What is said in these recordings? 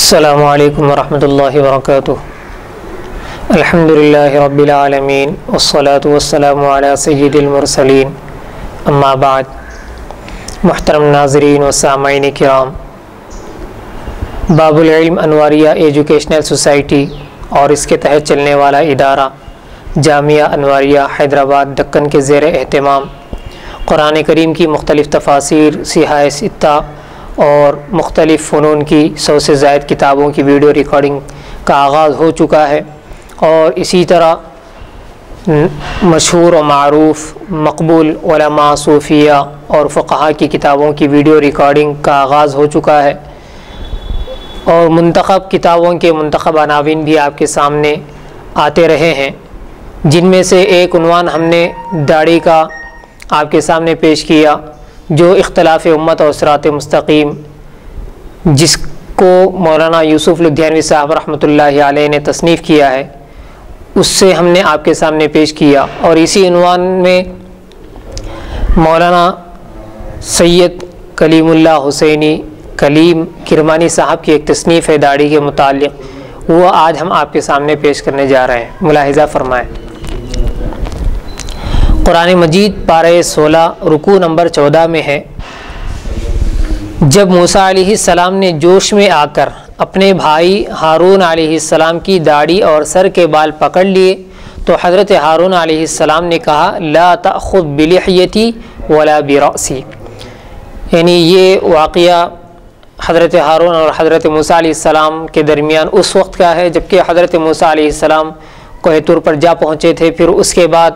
السلام علیکم ورحمۃ اللہ وبرکاتہ۔ الحمدللہ رب العالمین والصلاة والسلام علی سید المرسلین، اما بعد۔ محترم ناظرین و سامعین کرام، باب العلم انواریہ ایجوکیشنل سوسائٹی اور اس کے تحت چلنے والا ادارہ جامعہ انواریہ حیدرآباد دکن کے زیر اہتمام قرآن کریم کی مختلف تفاسیر، صحاح ستہ اور مختلف فنون کی 100 سے زائد کتابوں کی ویڈیو ریکارڈنگ کا آغاز ہو چکا ہے، اور اسی طرح مشہور و معروف مقبول علماء، صوفیہ اور فقہا کی کتابوں کی ویڈیو ریکارڈنگ کا آغاز ہو چکا ہے، اور منتخب کتابوں کے منتخب عناوین بھی آپ کے سامنے آتے رہے ہیں، جن میں سے ایک عنوان ہم نے داڑھی کا آپ کے سامنے پیش کیا، جو اختلاف امت اور صراط مستقیم، جس کو مولانا یوسف لدھیانوی صاحب رحمۃ اللہ علیہ نے تصنیف کیا ہے، اس سے ہم نے آپ کے سامنے پیش کیا، اور اسی عنوان میں مولانا سید کلیم اللہ حسینی کلیم کرمانی صاحب کی ایک تصنیف ہے داڑھی کے متعلق، وہ آج ہم آپ کے سامنے پیش کرنے جا رہے ہیں۔ ملاحظہ فرمائیں۔ قرآن مجید پارہ 16 رکوع نمبر 14 میں ہے، جب موسیٰ علیہ السلام نے جوش میں آ کر اپنے بھائی ہارون علیہ السلام کی داڑھی اور سر کے بال پکڑ لیے تو حضرت ہارون علیہ السلام نے کہا لا تأخذ بلحیتی ولا برأسی، یعنی یہ واقعہ حضرت ہارون اور حضرت موسیٰ علیہ السلام کے درمیان اس وقت کا ہے جبکہ حضرت موسیٰ علیہ السلام کوہ طور پر جا پہنچے تھے، پھر اس کے بعد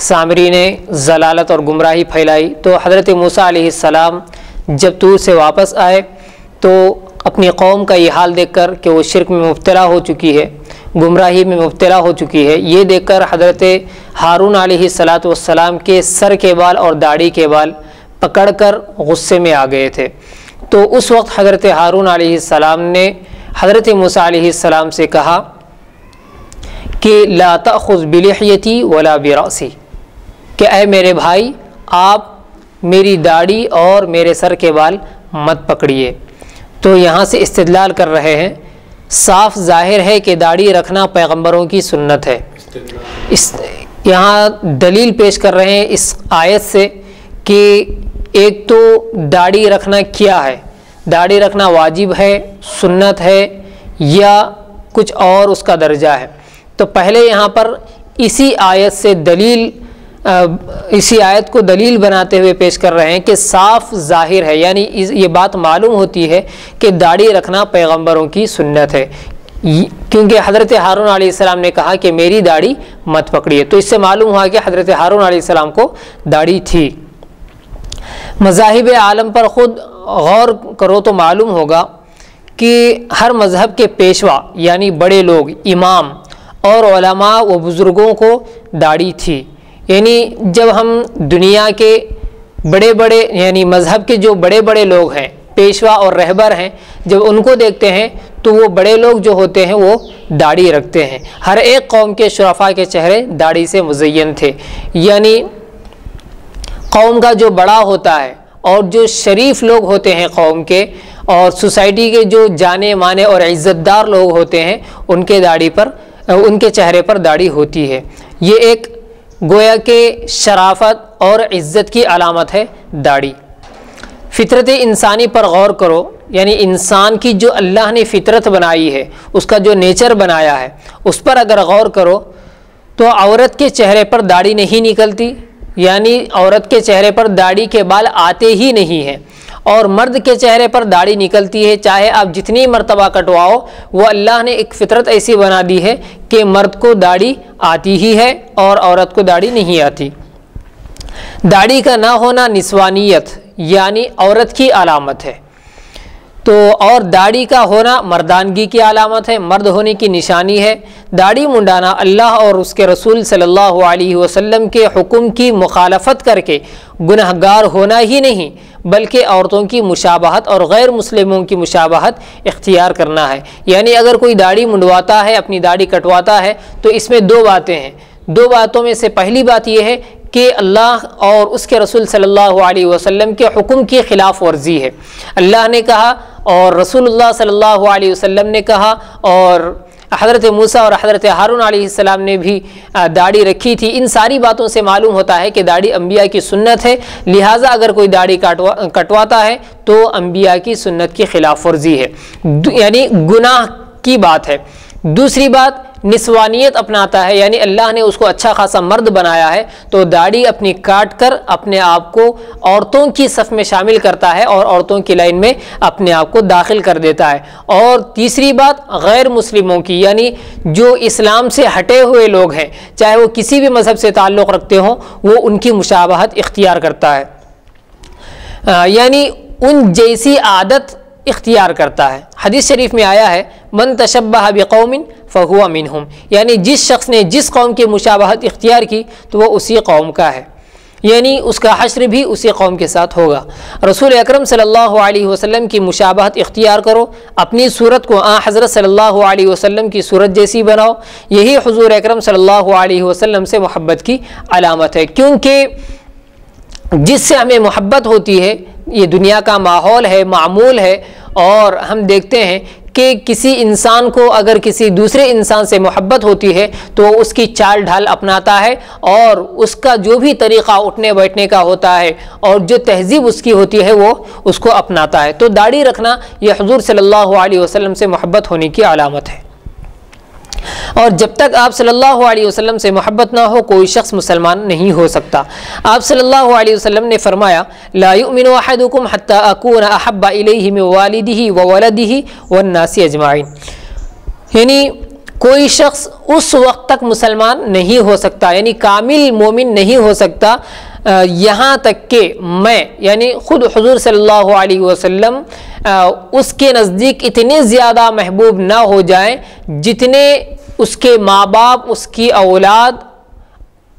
سامری نے ضلالت اور گمراہی پھیلائی، تو حضرت موسیٰ علیہ السلام جب طور سے واپس آئے تو اپنی قوم کا یہ حال دیکھ کر کہ وہ شرک میں مبتلا ہو چکی ہے، گمراہی میں مبتلا ہو چکی ہے، یہ دیکھ کر حضرت ہارون علیہ السلام کے سر کے بال اور داڑھی کے بال پکڑ کر غصے میں آ گئے تھے۔ تو اس وقت حضرت ہارون علیہ السلام نے حضرت موسیٰ علیہ السلام سے کہا کہ لا تأخذ بلحیتی ولا برأسی، کہ اے میرے بھائی آپ میری داڑھی اور میرے سر کے بال مت پکڑیے۔ تو یہاں سے استدلال کر رہے ہیں، صاف ظاہر ہے کہ داڑھی رکھنا پیغمبروں کی سنت ہے، یہاں دلیل پیش کر رہے ہیں اس آیت سے کہ ایک تو داڑھی رکھنا کیا ہے، داڑھی رکھنا واجب ہے، سنت ہے، یا کچھ اور اس کا درجہ ہے۔ تو پہلے یہاں پر اسی آیت کو دلیل بناتے ہوئے پیش کر رہے ہیں کہ صاف ظاہر ہے، یعنی یہ بات معلوم ہوتی ہے کہ داڑھی رکھنا پیغمبروں کی سنت ہے، کیونکہ حضرت ہارون علیہ السلام نے کہا کہ میری داڑھی مت پکڑیے، تو اس سے معلوم ہوا کہ حضرت ہارون علیہ السلام کو داڑھی تھی۔ مذاہب عالم پر خود غور کرو تو معلوم ہوگا کہ ہر مذہب کے پیشوا یعنی بڑے لوگ، امام اور علماء و بزرگوں کو داڑھی تھی، یعنی جب ہم دنیا کے بڑے بڑے یعنی مذہب کے جو بڑے بڑے لوگ ہیں، پیشوا اور رہبر ہیں، جب ان کو دیکھتے ہیں تو وہ بڑے لوگ جو ہوتے ہیں وہ داڑھی رکھتے ہیں۔ ہر ایک قوم کے شرفاء کے چہرے داڑھی سے مزین تھے، یعنی قوم کا جو بڑا ہوتا ہے اور جو شریف لوگ ہوتے ہیں قوم کے، اور سوسائٹی کے جو جانے مانے اور عزت دار لوگ ہوتے ہیں، ان کے چہرے پر داڑھی ہوتی ہے۔ یہ ایک گویا کہ شرافت اور عزت کی علامت ہے داڑھی۔ فطرت انسانی پر غور کرو، یعنی انسان کی جو اللہ نے فطرت بنائی ہے، اس کا جو نیچر بنایا ہے، اس پر اگر غور کرو تو عورت کے چہرے پر داڑھی نہیں نکلتی، یعنی عورت کے چہرے پر داڑھی کے بال آتے ہی نہیں ہیں، اور مرد کے چہرے پر داڑھی نکلتی ہے، چاہے آپ جتنی مرتبہ کٹواؤ، وہ اللہ نے ایک فطرت ایسی بنا دی ہے کہ مرد کو داڑھی آتی ہی ہے اور عورت کو داڑھی نہیں آتی۔ داڑھی کا نہ ہونا نسوانیت یعنی عورت کی علامت ہے، تو اور داڑھی کا ہونا مردانگی کی علامت ہے، مرد ہونے کی نشانی ہے۔ داڑھی منڈانا اللہ اور اس کے رسول صلی اللہ علیہ وسلم کے حکم کی مخالفت کر کے گنہگار ہونا ہی نہیں، بلکہ عورتوں کی مشابہت اور غیر مسلموں کی مشابہت اختیار کرنا ہے۔ یعنی اگر کوئی داڑھی منڈواتا ہے، اپنی داڑھی کٹواتا ہے، تو اس میں دو باتیں ہیں۔ دو باتوں میں سے پہلی بات یہ ہے کہ اللہ اور اس کے رسول صلی اللہ علیہ وسلم کے حکم کی خلاف ورزی ہے۔ اللہ نے کہا اور رسول اللہ صلی اللہ علیہ وسلم نے کہا، اور حضرت موسیٰ اور حضرت ہارون علیہ السلام نے بھی داڑھی رکھی تھی۔ ان ساری باتوں سے معلوم ہوتا ہے کہ داڑھی انبیاء کی سنت ہے، لہٰذا اگر کوئی داڑھی کٹواتا ہے تو انبیاء کی سنت کی خلاف ورزی ہے، یعنی گناہ کی بات ہے۔ دوسری بات، نسوانیت اپناتا ہے، یعنی اللہ نے اس کو اچھا خاصا مرد بنایا ہے تو داڑھی اپنی کاٹ کر اپنے آپ کو عورتوں کی صف میں شامل کرتا ہے اور عورتوں کی لائن میں اپنے آپ کو داخل کر دیتا ہے۔ اور تیسری بات، غیر مسلموں کی، یعنی جو اسلام سے ہٹے ہوئے لوگ ہیں، چاہے وہ کسی بھی مذہب سے تعلق رکھتے ہوں، وہ ان کی مشابہت اختیار کرتا ہے، یعنی ان جیسی عادت اختیار کرتا ہے۔ حدیث شریف میں آیا ہے، من تشبہ بقوم فہو منہم، یعنی جس شخص نے جس قوم کی مشابہت اختیار کی تو وہ اسی قوم کا ہے، یعنی اس کا حشر بھی اسی قوم کے ساتھ ہوگا۔ رسول اکرم صلی اللہ علیہ وسلم کی مشابہت اختیار کرو، اپنی صورت کو حضرت صلی اللہ علیہ وسلم کی صورت جیسی بناؤ، یہی حضور اکرم صلی اللہ علیہ وسلم سے محبت کی علامت ہے، کیونکہ جس سے ہمیں محبت ہوتی ہے یہ دنیا کا ماحول ہے، معمول ہے، اور ہم دیکھتے ہیں کہ کسی انسان کو اگر کسی دوسرے انسان سے محبت ہوتی ہے تو وہ اس کی چال ڈھال اپناتا ہے، اور اس کا جو بھی طریقہ اٹھنے بیٹھنے کا ہوتا ہے اور جو تہذیب اس کی ہوتی ہے وہ اس کو اپناتا ہے۔ تو داڑھی رکھنا یہ حضور صلی اللہ علیہ وسلم سے محبت ہونے کی علامت ہے، اور جب تک آپ صلی اللہ علیہ وسلم سے محبت نہ ہو کوئی شخص مسلمان نہیں ہو سکتا۔ آپ صلی اللہ علیہ وسلم نے فرمایا، لا یؤمن احدکم حتی اکون احب الیہ من والدہ وولدہ والناس اجمعین، یعنی کوئی شخص اس وقت تک مسلمان نہیں ہو سکتا، یعنی کامل مومن نہیں ہو سکتا یہاں تک کہ میں، یعنی خود حضور صلی اللہ علیہ وسلم اس کے نزدیک اتنے زیادہ محبوب نہ ہو جائیں جتنے اس کے ماں باپ، اس کی اولاد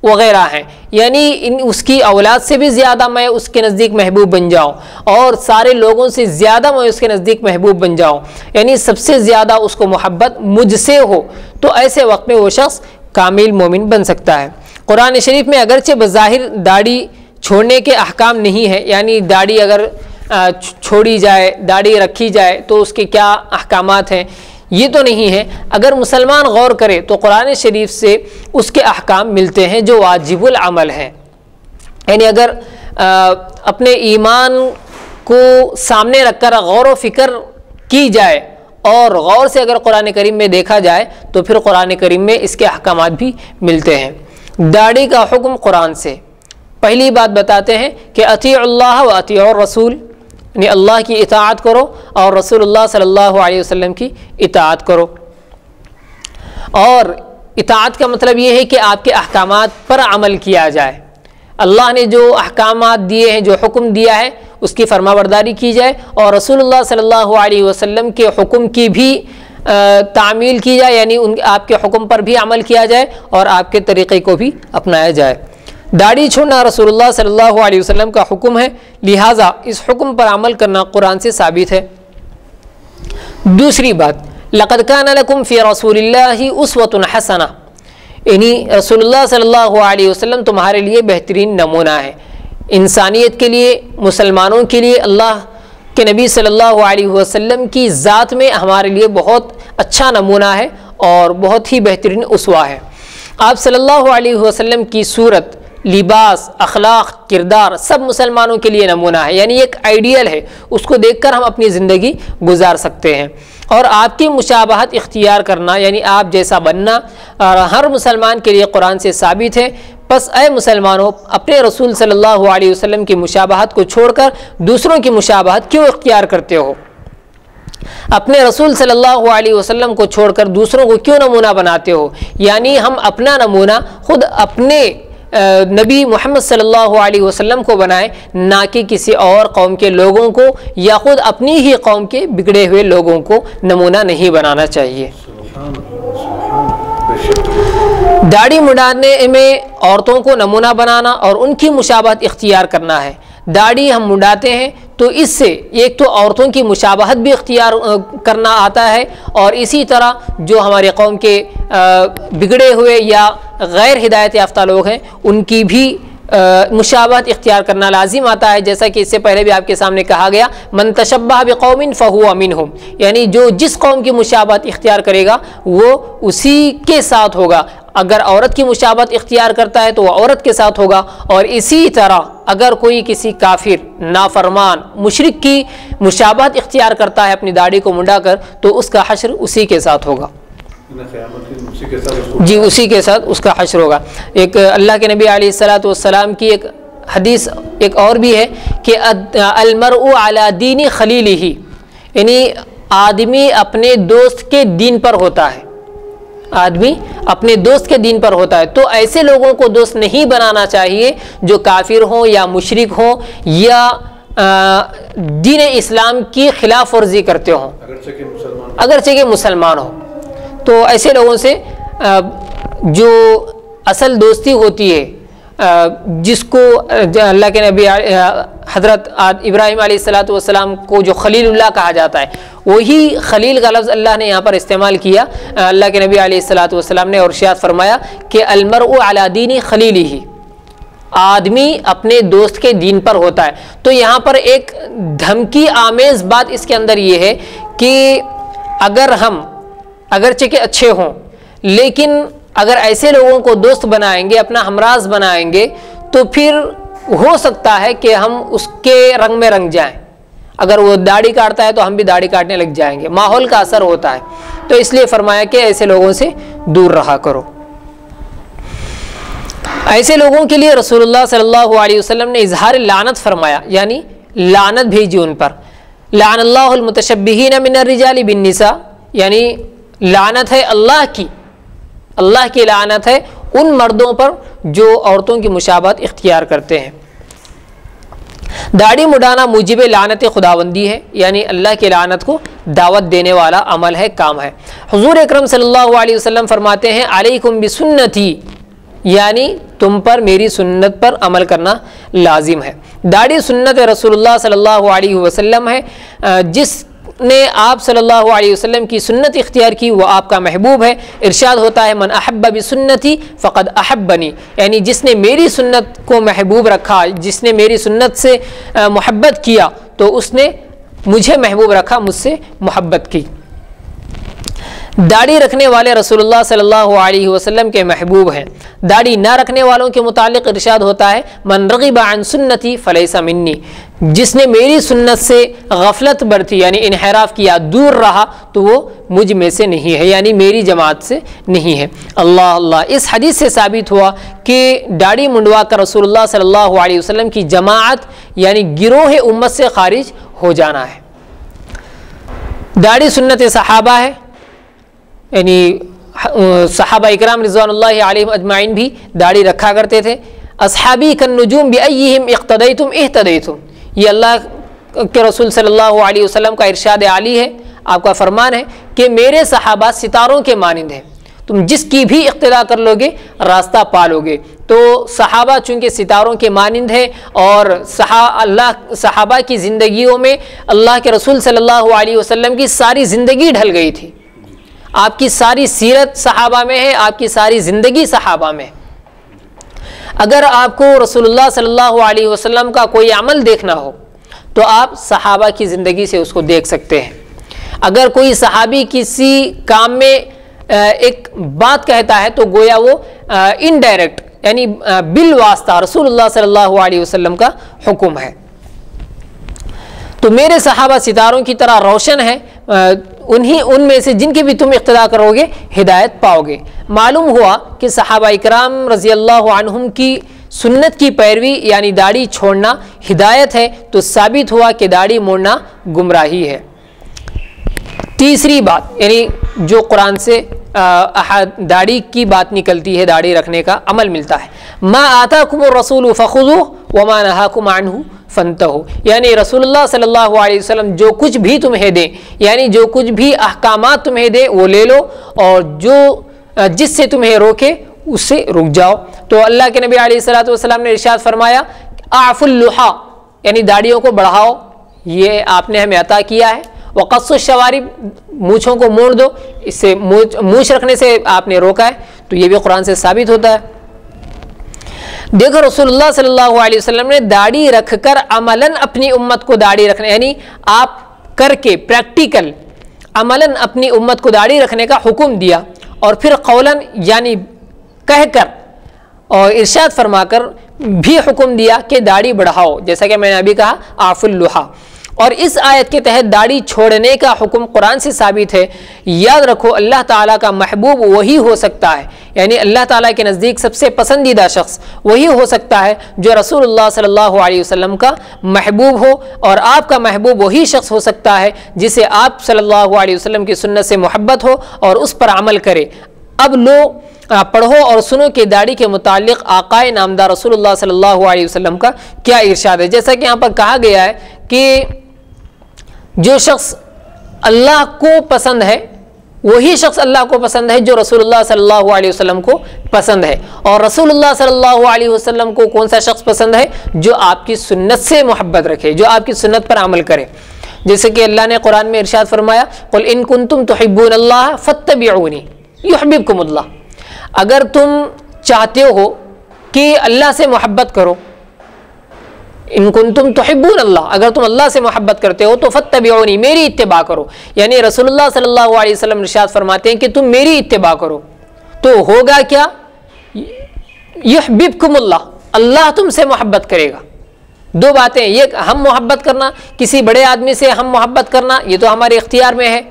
وغیرہ ہیں، یعنی اس کی اولاد سے بھی زیادہ میں اس کے نزدیک محبوب بن جاؤں، اور سارے لوگوں سے زیادہ میں اس کے نزدیک محبوب بن جاؤں، یعنی سب سے زیادہ اس کو محبت مجھ سے ہو، تو ایسے وقت میں وہ شخص کامل مومن بن سکتا ہے۔ قرآن شریف میں اگرچہ بظاہر داڑھی چھوڑنے کے احکام نہیں ہے، یعنی داڑھی اگر چھوڑی جائے، داڑھی رکھی جائے تو اس کے کیا احکامات ہیں، یہ تو نہیں ہے۔ اگر مسلمان غور کرے تو قرآن شریف سے اس کے احکام ملتے ہیں جو واجب العمل ہیں، یعنی اگر اپنے ایمان کو سامنے رکھ کر غور و فکر کی جائے اور غور سے اگر قرآن کریم میں دیکھا جائے تو پھر قرآن کریم میں اس کے احکامات بھی ملتے ہیں۔ داڑھی کا حکم قرآن سے، پہلی بات بتاتے ہیں کہ اطیعوا اللہ و اطیعوا الرسول، یعنی اللہ کی اطاعت کرو اور رسول اللہ صلی اللہ علیہ وسلم کی اطاعت کرو، اور اطاعت کا مطلب یہ ہے کہ آپ کے احکامات پر عمل کیا جائے، اللہ نے جو احکامات دیے ہیں، جو حکم دیا ہے اس کی فرما برداری کی جائے، اور رسول اللہ صلی اللہ علیہ وسلم کے حکم کی بھی تعمیل کی جائے، یعنی آپ کے حکم پر بھی عمل کیا جائے اور آپ کے طریقے کو بھی اپنایا جائے۔ داڑھی چھوڑنا رسول اللہ صلی اللہ علیہ وسلم کا حکم ہے، لہٰذا اس حکم پر عمل کرنا قرآن سے ثابت ہے۔ دوسری بات، لقد کان لکم فی رسول اللہ اسوۃ حسنہ، یعنی رسول اللہ صلی اللہ علیہ وسلم تمہارے لیے بہترین نمونہ ہے، انسانیت کے لیے، مسلمانوں کے لیے اللہ کہ نبی صلی اللہ علیہ وسلم کی ذات میں ہمارے لیے بہت اچھا نمونہ ہے اور بہت ہی بہترین اسوہ ہے۔ آپ صلی اللہ علیہ وسلم کی صورت، لباس، اخلاق، کردار سب مسلمانوں کے لیے نمونہ ہے، یعنی ایک آئیڈیل ہے، اس کو دیکھ کر ہم اپنی زندگی گزار سکتے ہیں، اور آپ کی مشابہت اختیار کرنا یعنی آپ جیسا بننا ہر مسلمان کے لیے قرآن سے ثابت ہے۔ پس اے مسلمانوں، اپنے رسول صلی اللہ علیہ وسلم کی مشابہت کو چھوڑ کر دوسروں کی مشابہت کیوں اختیار کرتے ہو؟ اپنے رسول صلی اللہ علیہ وسلم کو چھوڑ کر دوسروں کو کیوں نمونہ بناتے ہو؟ یعنی ہم اپنا نمونہ خود اپنے نبی محمد صلی اللہ علیہ وسلم کو بنائیں، نہ کہ کسی اور قوم کے لوگوں کو یا خود اپنی ہی قوم کے بگڑے ہوئے لوگوں کو نمونہ نہیں بنانا چاہیے۔ داڑھی مڈانے میں عورتوں کو نمونہ بنانا اور ان کی مشابہت اختیار کرنا ہے۔ داڑھی ہم مڈاتے ہیں تو اس سے ایک تو عورتوں کی مشابہت بھی اختیار کرنا آتا ہے، اور اسی طرح جو ہمارے قوم کے بگڑے ہوئے یا غیر ہدایت یافتہ لوگ ہیں ان کی بھی مشابہت اختیار کرنا لازم آتا ہے، جیسا کہ اس سے پہلے بھی آپ کے سامنے کہا گیا من تشبہ بقوم فہو منہم، یعنی جو جس قوم کی مشابہت اختیار کرے گا وہ اسی کے ساتھ ہوگا۔ اگر عورت کی مشابہت اختیار کرتا ہے تو وہ عورت کے ساتھ ہوگا، اور اسی طرح اگر کوئی کسی کافر، نافرمان، مشرک کی مشابہت اختیار کرتا ہے اپنی داڑھی کو منڈا کر تو اس کا حشر اسی کے ساتھ ہوگا، جی اسی کے ساتھ اس کا حشر ہوگا۔ ایک اللہ کے نبی علیہ الصلوۃ والسلام کی ایک حدیث ایک اور بھی ہے کہ المرء علی دین خلیلہ، یعنی آدمی اپنے دوست کے دین پر ہوتا ہے، آدمی اپنے دوست کے دین پر ہوتا ہے۔ تو ایسے لوگوں کو دوست نہیں بنانا چاہیے جو کافر ہوں یا مشرک ہوں یا دین اسلام کی خلاف ورزی کرتے ہوں، اگرچہ کہ مسلمان ہوں۔ تو ایسے لوگوں سے جو اصل دوستی ہوتی ہے، جس کو اللہ کے نبی حضرت ابراہیم علیہ الصلوۃ والسلام کو جو خلیل اللہ کہا جاتا ہے، وہی خلیل کا لفظ اللہ نے یہاں پر استعمال کیا اللہ کے نبی علیہ الصلوۃ والسلام نے، اور ارشاد فرمایا کہ المرء علی دین خلیلہ، آدمی اپنے دوست کے دین پر ہوتا ہے۔ تو یہاں پر ایک دھمکی آمیز بات اس کے اندر یہ ہے کہ اگر ہم اگرچہ کہ اچھے ہوں، لیکن اگر ایسے لوگوں کو دوست بنائیں گے، اپنا ہمراز بنائیں گے، تو پھر ہو سکتا ہے کہ ہم اس کے رنگ میں رنگ جائیں۔ اگر وہ داڑھی کاٹتا ہے تو ہم بھی داڑھی کاٹنے لگ جائیں گے، ماحول کا اثر ہوتا ہے۔ تو اس لیے فرمایا کہ ایسے لوگوں سے دور رہا کرو۔ ایسے لوگوں کے لیے رسول اللہ صلی اللہ علیہ وسلم نے اظہار لعنت فرمایا، یعنی لعنت بھیجی ان پر۔ لعن اللہ المتشبہین من الرجال بالنساء، یعنی لعنت ہے اللہ کی لعنت ہے ان مردوں پر جو عورتوں کی مشابہت اختیار کرتے ہیں۔ داڑھی مڈانا موجب لعنت خداوندی ہے، یعنی اللہ کی لعنت کو دعوت دینے والا عمل ہے، کام ہے۔ حضور اکرم صلی اللہ علیہ وسلم فرماتے ہیں علیکم بسنتی، یعنی تم پر میری سنت پر عمل کرنا لازم ہے۔ داڑھی سنت رسول اللہ صلی اللہ علیہ وسلم ہے، جس نے آپ صلی اللہ علیہ وسلم کی سنت اختیار کی وہ آپ کا محبوب ہے۔ ارشاد ہوتا ہے من احب بسنتی فقد احبنی، یعنی جس نے میری سنت کو محبوب رکھا، جس نے میری سنت سے محبت کیا تو اس نے مجھے محبوب رکھا، مجھ سے محبت کی۔ داڑھی رکھنے والے رسول اللہ صلی اللہ علیہ وسلم کے محبوب ہیں۔ داڑھی نہ رکھنے والوں کے متعلق ارشاد ہوتا ہے من رغب عن سنتی فلیس منی، جس نے میری سنت سے غفلت برتی یعنی انحراف کیا، دور رہا، تو وہ مجھ میں سے نہیں ہے، یعنی میری جماعت سے نہیں ہے۔ اللہ اللہ، اس حدیث سے ثابت ہوا کہ داڑھی منڈوا کر رسول اللہ صلی اللہ علیہ وسلم کی جماعت یعنی گروہ امت سے خارج ہو جانا ہے۔ داڑھی سنت صحابہ ہے، یعنی صحابہ اکرام رضوان اللہ علیہم اجمعین بھی داڑھی رکھا کرتے تھے۔ اصحابی کالنجوم بأیہم اقتدیتم اہتدیتم، یہ اللہ کے رسول صلی اللہ علیہ وسلم کا ارشاد عالی ہے، آپ کا فرمان ہے کہ میرے صحابہ ستاروں کے مانند ہیں، تم جس کی بھی اقتدا کر لو گے راستہ پالو گے۔ تو صحابہ چونکہ ستاروں کے مانند ہیں، اور صحابہ کی زندگیوں میں اللہ کے رسول صلی اللہ علیہ وسلم کی ساری زندگی ڈھل گئی تھی، آپ کی ساری سیرت صحابہ میں ہے، آپ کی ساری زندگی صحابہ میں ہے۔ اگر آپ کو رسول اللہ صلی اللہ علیہ وسلم کا کوئی عمل دیکھنا ہو تو آپ صحابہ کی زندگی سے اس کو دیکھ سکتے ہیں۔ اگر کوئی صحابی کسی کام میں ایک بات کہتا ہے تو گویا وہ انڈائریکٹ یعنی بالواسطہ رسول اللہ صلی اللہ علیہ وسلم کا حکم ہے۔ تو میرے صحابہ ستاروں کی طرح روشن ہیں، ان میں سے جن کی بھی تم اقتدا کرو گے ہدایت پاؤ گے۔ معلوم ہوا کہ صحابہ اکرام رضی اللہ عنہم کی سنت کی پیروی یعنی داڑھی چھوڑنا ہدایت ہے، تو ثابت ہوا کہ داڑھی موڑنا گمراہی ہے۔ تیسری بات یعنی جو قرآن سے داڑھی کی بات نکلتی ہے، داڑھی رکھنے کا عمل ملتا ہے، ما آتاکم الرسول فخذوہ وما نہاکم عنہ فانتہوا، یعنی رسول اللہ صلی اللہ علیہ وسلم جو کچھ بھی تمہیں دیں، یعنی جو کچھ بھی احکامات تمہیں دیں وہ لے لو، اور جس سے تمہیں روکے اس سے رک جاؤ۔ تو اللہ کے نبی علیہ الصلوۃ والسلام نے ارشاد فرمایا اعفوا اللحى، یعنی داڑھیوں کو بڑھاؤ، یہ آپ نے ہمیں عطا کیا ہے۔ وقص الشوارب، مونچھوں کو موڑ دو، اس سے مونچھ رکھنے سے آپ نے روکا ہے، تو یہ بھی قرآن سے ثابت ہوتا ہے۔ دیکھو رسول اللہ صلی اللہ علیہ وسلم نے داڑھی رکھ کر عملاً اپنی امت کو داڑھی رکھنے، یعنی آپ کر کے پریکٹیکل عملاً اپنی امت کو داڑھی رکھنے کا حکم دیا، اور پھر قولاً یعنی کہہ کر اور ارشاد فرما کر بھی حکم دیا کہ داڑھی بڑھاؤ، جیسا کہ میں نے ابھی کہا اعفوا اللحیٰ۔ اور اس آیت کے تحت داڑھی چھوڑنے کا حکم قرآن سے ثابت ہے۔ یاد رکھو اللہ تعالیٰ کا محبوب وہی ہو سکتا ہے، یعنی اللہ تعالیٰ کے نزدیک سب سے پسندیدہ شخص وہی ہو سکتا ہے جو رسول اللہ صلی اللہ علیہ وسلم کا محبوب ہو، اور آپ کا محبوب وہی شخص ہو سکتا ہے جسے آپ صلی اللہ علیہ وسلم کی سنت سے محبت ہو اور اس پر عمل کرے۔ اب لو پڑھو اور سنو کہ داڑھی کے متعلق آقائے نامدار رسول اللہ صلی اللہ علیہ وسلم کا کیا ارشاد ہے۔ جیسا کہ یہاں پر کہا گیا ہے کہ جو شخص اللہ کو پسند ہے وہی شخص اللہ کو پسند ہے جو رسول اللہ صلی اللہ علیہ وسلم کو پسند ہے، اور رسول اللہ صلی اللہ علیہ وسلم کو کون سا شخص پسند ہے؟ جو آپ کی سنت سے محبت رکھے، جو آپ کی سنت پر عمل کرے۔ جیسے کہ اللہ نے قرآن میں ارشاد فرمایا قل ان کنتم تحبون اللہ فاتبعونی یحببکم اللہ، اگر تم چاہتے ہو کہ اللہ سے محبت کرو، ان کنتم تحبون اللہ، اگر تم اللہ سے محبت کرتے ہو تو فاتبعونی، میری اتباع کرو، یعنی رسول اللہ صلی اللہ علیہ وسلم ارشاد فرماتے ہیں کہ تم میری اتباع کرو تو ہوگا کیا؟ یحببکم اللہ، اللہ تم سے محبت کرے گا۔ دو باتیں، یہ ہم محبت کرنا، کسی بڑے آدمی سے ہم محبت کرنا، یہ تو ہمارے اختیار میں ہے،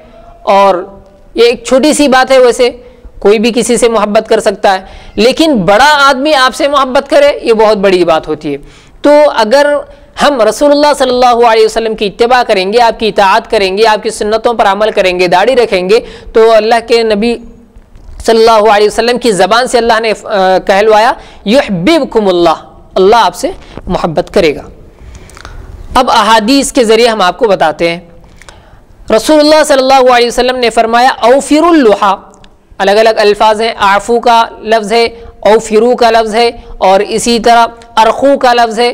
اور یہ ایک چھوٹی سی بات ہے، ویسے کوئی بھی کسی سے محبت کر سکتا ہے، لیکن بڑا آدمی آپ سے محبت کرے یہ بہت بڑی بات ہوتی ہے۔ تو اگر ہم رسول اللہ صلی اللہ علیہ وسلم کی اتباع کریں گے، آپ کی اطاعت کریں گے، آپ کی سنتوں پر عمل کریں گے، داڑھی رکھیں گے، تو اللہ کے نبی صلی اللہ علیہ وسلم کی زبان سے اللہ نے کہلوایا یحببکم اللہ، اللہ آپ سے محبت کرے گا۔ اب احادیث کے ذریعے ہم آپ کو بتاتے ہیں، رسول اللہ صلی اللہ علیہ وسلم نے فرمایا اوفروا اللحیٰ، الگ الگ الفاظ ہیں، اعفو کا لفظ ہے، اوفرو کا لفظ ہے، اور اسی طرح ارخو کا لفظ ہے،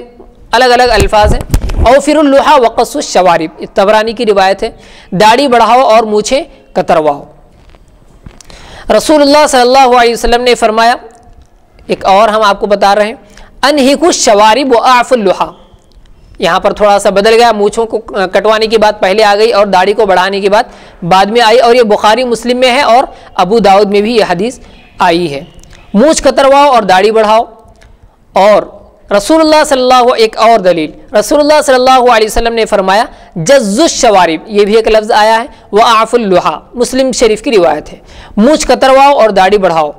الگ الگ الفاظ ہیں۔ اوفروا اللحیٰ وقصوا الشوارب، طبرانی کی روایت ہے، داڑھی بڑھاؤ اور مونچھیں کترواؤ۔ رسول اللہ صلی اللہ علیہ وسلم نے فرمایا، ایک اور ہم آپ کو بتا رہے ہیں، انہکوا الشوارب واعفوا اللحیٰ، یہاں پر تھوڑا سا بدل گیا، مونچھوں کو کٹوانے کی بات پہلے آ گئی اور داڑھی کو بڑھانے کی بات بعد میں آئی، اور یہ بخاری مسلم میں ہے اور ابو داؤد میں بھی یہ حدیث آئی ہے۔ مونچھ کترواؤ اور داڑھی بڑھاؤ، اور رسول اللہ صلی اللہ، ایک اور دلیل، رسول اللہ صلی اللہ علیہ وسلم نے فرمایا جز الشوارب، یہ بھی ایک لفظ آیا ہے، واعفوا اللحیٰ، مسلم شریف کی روایت ہے، مونچھ کترواؤ اور داڑھی بڑھاؤ۔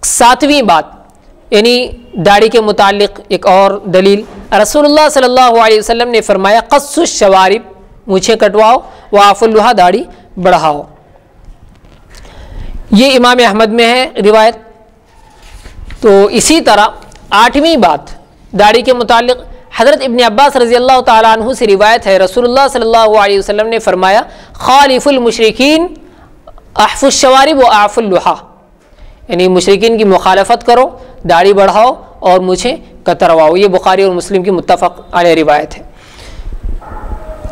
ساتویں بات یعنی داڑھی کے متعلق ایک اور دلیل، رسول اللہ صلی اللہ علیہ وسلم نے فرمایا قصوا الشوارب، مونچھیں کٹواؤ، واعفوا اللحیٰ، داڑھی بڑھاؤ۔ یہ امام احمد میں ہے روایت۔ تو اسی طرح آٹھویں بات داڑھی کے متعلق، حضرت ابن عباس رضی اللہ تعالیٰ عنہ سے روایت ہے، رسول اللہ صلی اللہ علیہ وسلم نے فرمایا خالف المشرکین احفوا الشوارب واعفوا اللحیٰ، یعنی مشرکین کی مخالفت کرو، داڑھی بڑھاؤ اور مونچھیں کترواؤ۔ یہ بخاری اور مسلم کی متفق علیہ روایت ہے۔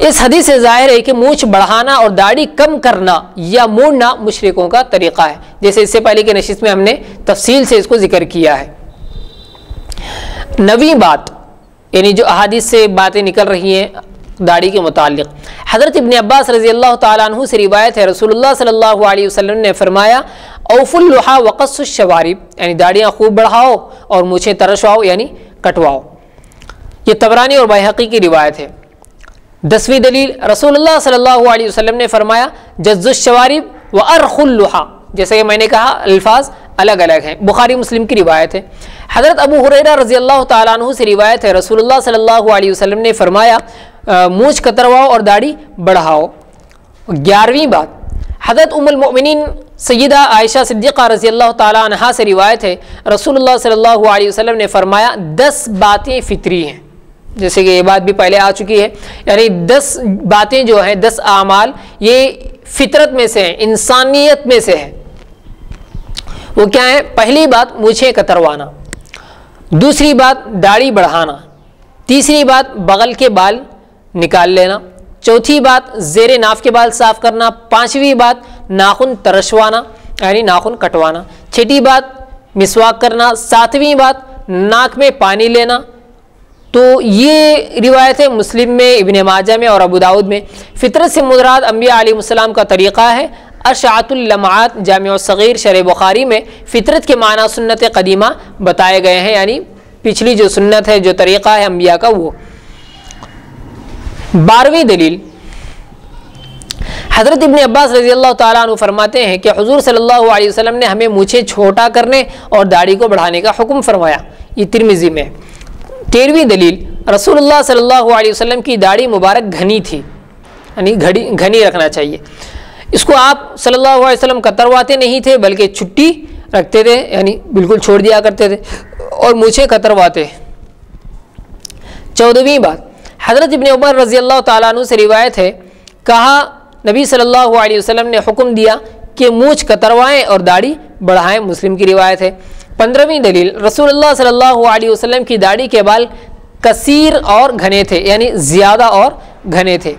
اس حدیث سے ظاہر ہے کہ مونچھ بڑھانا اور داڑھی کم کرنا یا موڑنا مشرکوں کا طریقہ ہے، جیسے اس سے پہلے کی نشست میں ہم نے تفصیل سے اس کو ذکر کیا ہے۔ نویں بات یعنی جو احادیث سے باتیں نکل رہی ہیں داڑھی کے متعلق، حضرت ابن عباس رضی اللہ تعالیٰ عنہ سے روایت ہے، رسول اللہ صلی اللہ علیہ وسلم نے فرمایا اوفوا اللحیٰ وقصوا الشوارب، یعنی داڑیاں خوب بڑھاؤ اور مونچھیں ترشواؤ یعنی کٹواؤ۔ یہ طبرانی اور بیہقی کی روایت ہے۔ 10ویں دلیل، رسول اللہ صلی اللہ علیہ وسلم نے فرمایا جز الشوارب وارخوا اللحیٰ، جیسے کہ میں نے کہا الفاظ الگ الگ ہیں، بخاری مسلم کی روایت ہے۔ حضرت ابو ہریرہ رضی اللہ تعالیٰ عنہ سے روایت ہے، رسول اللہ صلی اللہ علیہ وسلم نے فرمایا مونچھ کترواؤ اور داڑھی بڑھاؤ۔ 11ویں بات، حضرت ام المؤمنین سیدہ عائشہ صدیقہ رضی اللہ تعالیٰ عنہا سے روایت ہے، رسول اللہ صلی اللہ علیہ وسلم نے فرمایا 10 باتیں فطری ہیں، جیسے کہ یہ بات بھی پہلے آ چکی ہے، یعنی 10 باتیں جو ہیں، 10 اعمال یہ فطرت میں سے ہیں، انسانیت میں سے ہے۔ وہ کیا ہے؟ پہلی بات مونچھیں کتروانا، دوسری بات داڑھی بڑھانا، تیسری بات بغل کے بال نکال لینا، چوتھی بات زیر ناف کے بال صاف کرنا، پانچویں بات ناخن ترشوانا یعنی ناخن کٹوانا، چھٹی بات مسواک کرنا، ساتویں بات ناک میں پانی لینا، تو یہ روایت ہے مسلم میں، ابن ماجہ میں اور ابو داؤد میں۔ فطرت سے مراد انبیاء علیہ السلام کا طریقہ ہے۔ اشعۃ اللمعات جامع الصغیر شرح بخاری میں فطرت کے معنی سنت قدیمہ بتائے گئے ہیں، یعنی پچھلی جو سنت ہے، جو طریقہ ہے انبیاء کا وہ۔ 12ویں دلیل، حضرت ابن عباس رضی اللہ تعالیٰ عنہ فرماتے ہیں کہ حضور صلی اللہ علیہ وسلم نے ہمیں مونچھیں چھوٹا کرنے اور داڑھی کو بڑھانے کا حکم فرمایا، یہ ترمذی میں۔ 13ویں دلیل، رسول اللہ صلی اللہ علیہ وسلم کی داڑھی مبارک گھنی تھی، یعنی گھنی رکھنا چاہیے۔ اس کو آپ صلی اللہ علیہ وسلم کترواتے نہیں تھے بلکہ چھٹی رکھتے تھے، یعنی بالکل چھوڑ دیا کرتے تھے، اور مونچھیں کترواتے۔ 14ویں بات، حضرت ابن عمر رضی اللہ تعالیٰ عنہ سے روایت ہے، کہا نبی صلی اللہ علیہ وسلم نے حکم دیا کہ مونچھ کتروائیں اور داڑھی بڑھائیں، مسلم کی روایت ہے۔ 15ویں دلیل، رسول اللہ صلی اللہ علیہ وسلم کی داڑھی کے بال کثیر اور گھنے تھے، یعنی زیادہ اور گھنے تھے،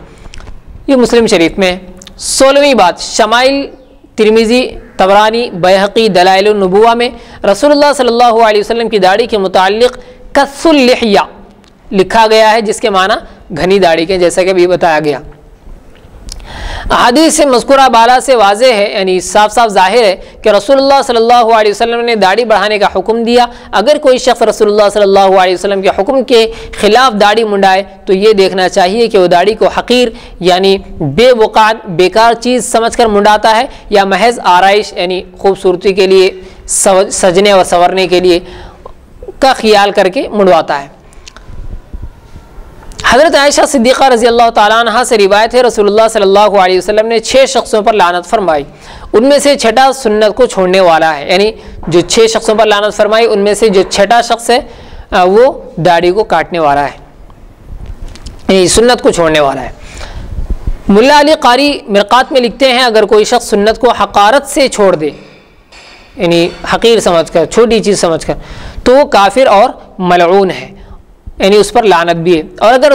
یہ مسلم شریف میں۔ 16ویں بات، شمائل ترمذی، طبرانی، بیہقی، دلائل النبوہ میں رسول اللہ صلی اللہ علیہ وسلم کی داڑھی کے متعلق کث اللحیہ لکھا گیا ہے، جس کے معنی گھنی داڑھی کے، جیسا کہ ابھی بتایا گیا۔ احادیث سے مذکورہ بالا سے واضح ہے، یعنی صاف صاف ظاہر ہے کہ رسول اللہ صلی اللہ علیہ وسلم نے داڑھی بڑھانے کا حکم دیا۔ اگر کوئی شخص رسول اللہ صلی اللہ علیہ وسلم کے حکم کے خلاف داڑھی منڈائے تو یہ دیکھنا چاہیے کہ وہ داڑھی کو حقیر یعنی بے وقعت بیکار چیز سمجھ کر منڈاتا ہے، یا محض آرائش یعنی خوبصورتی کے لیے، سجنے اور سنورنے کے لیے کا خیال کر کے منڈواتا ہے۔ حضرت عائشہ صدیقہ رضی اللہ تعالیٰ عنہ سے روایت ہے، رسول اللہ صلی اللہ علیہ وسلم نے 6 شخصوں پر لعنت فرمائی، ان میں سے چھٹا سنت کو چھوڑنے والا ہے، یعنی جو 6 شخصوں پر لعنت فرمائی ان میں سے جو چھٹا شخص ہے وہ داڑھی کو کاٹنے والا ہے، یعنی سنت کو چھوڑنے والا ہے۔ ملا علی قاری مرقات میں لکھتے ہیں، اگر کوئی شخص سنت کو حقارت سے چھوڑ دے، یعنی حقیر سمجھ کر، چھوٹی چیز سمجھ کر، تو وہ کافر اور ملعون ہے، یعنی اس پر لعنت بھی ہے، اور اگر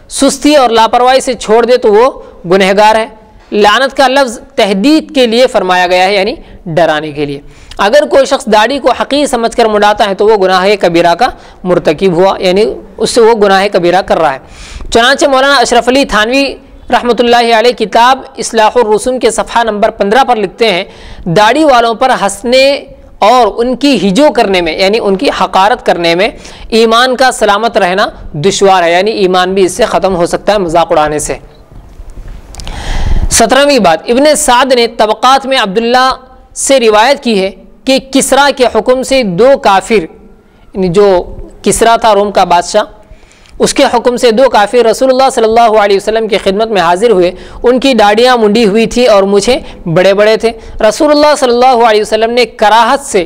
سستی اور لاپرواہی سے چھوڑ دے تو وہ گنہگار ہے۔ لعنت کا لفظ تہدید کے لیے فرمایا گیا ہے، یعنی ڈرانے کے لیے۔ اگر کوئی شخص داڑھی کو حقیر سمجھ کر منڈاتا ہے تو وہ گناہ کبیرہ کا مرتکب ہوا، یعنی اس سے وہ گناہ کبیرہ کر رہا ہے۔ چنانچہ مولانا اشرف علی تھانوی رحمۃ اللہ علیہ کتاب اصلاح الرسوم کے صفحہ نمبر 15 پر لکھتے ہیں، داڑھی والوں پر ہنسنے اور ان کی ہجو کرنے میں، یعنی ان کی حقارت کرنے میں ایمان کا سلامت رہنا دشوار ہے، یعنی ایمان بھی اس سے ختم ہو سکتا ہے مذاق اڑانے سے۔ 17ویں بات، ابن سعد نے طبقات میں عبداللہ سے روایت کی ہے کہ کسریٰ کے حکم سے 2 کافر، یعنی جو کسریٰ تھا روم کا بادشاہ، اس کے حکم سے 2 کافر رسول اللہ صلی اللہ علیہ وسلم کی خدمت میں حاضر ہوئے، ان کی داڑیاں منڈی ہوئی تھی اور مجھے بڑے بڑے تھے۔ رسول اللہ صلی اللہ علیہ وسلم نے کراہت سے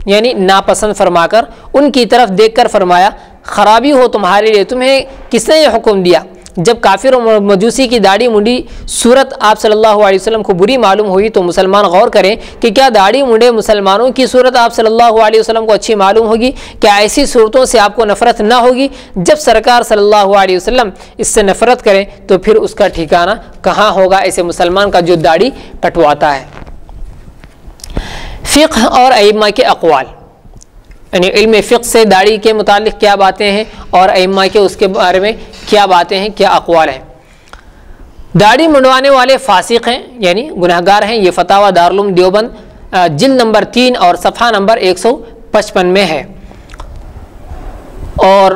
یعنی ناپسند فرما کر ان کی طرف دیکھ کر فرمایا، خرابی ہو تمہارے لیے، تمہیں کس نے یہ حکم دیا؟ جب کافر و مجوسی کی داڑھی منڈی صورت آپ صلی اللہ علیہ وسلم کو بری معلوم ہوئی تو مسلمان غور کریں کہ کیا داڑھی منڈے مسلمانوں کی صورت آپ صلی اللہ علیہ وسلم کو اچھی معلوم ہوگی؟ کیا ایسی صورتوں سے آپ کو نفرت نہ ہوگی؟ جب سرکار صلی اللہ علیہ وسلم اس سے نفرت کریں تو پھر اس کا ٹھکانہ کہاں ہوگا ایسے مسلمان کا جو داڑھی کٹواتا ہے۔ فقہ اور ائمہ کے اقوال، یعنی علم فقہ سے داڑھی کے متعلق کیا باتیں ہیں اور ائمہ کے اس کے بارے میں کیا باتیں ہیں، کیا اقوال ہیں۔ داڑھی منڈوانے والے فاسق ہیں، یعنی گنہگار ہیں، یہ فتاوی دارالعلوم دیوبند جلد نمبر 3 اور صفحہ نمبر 155 میں ہے۔ اور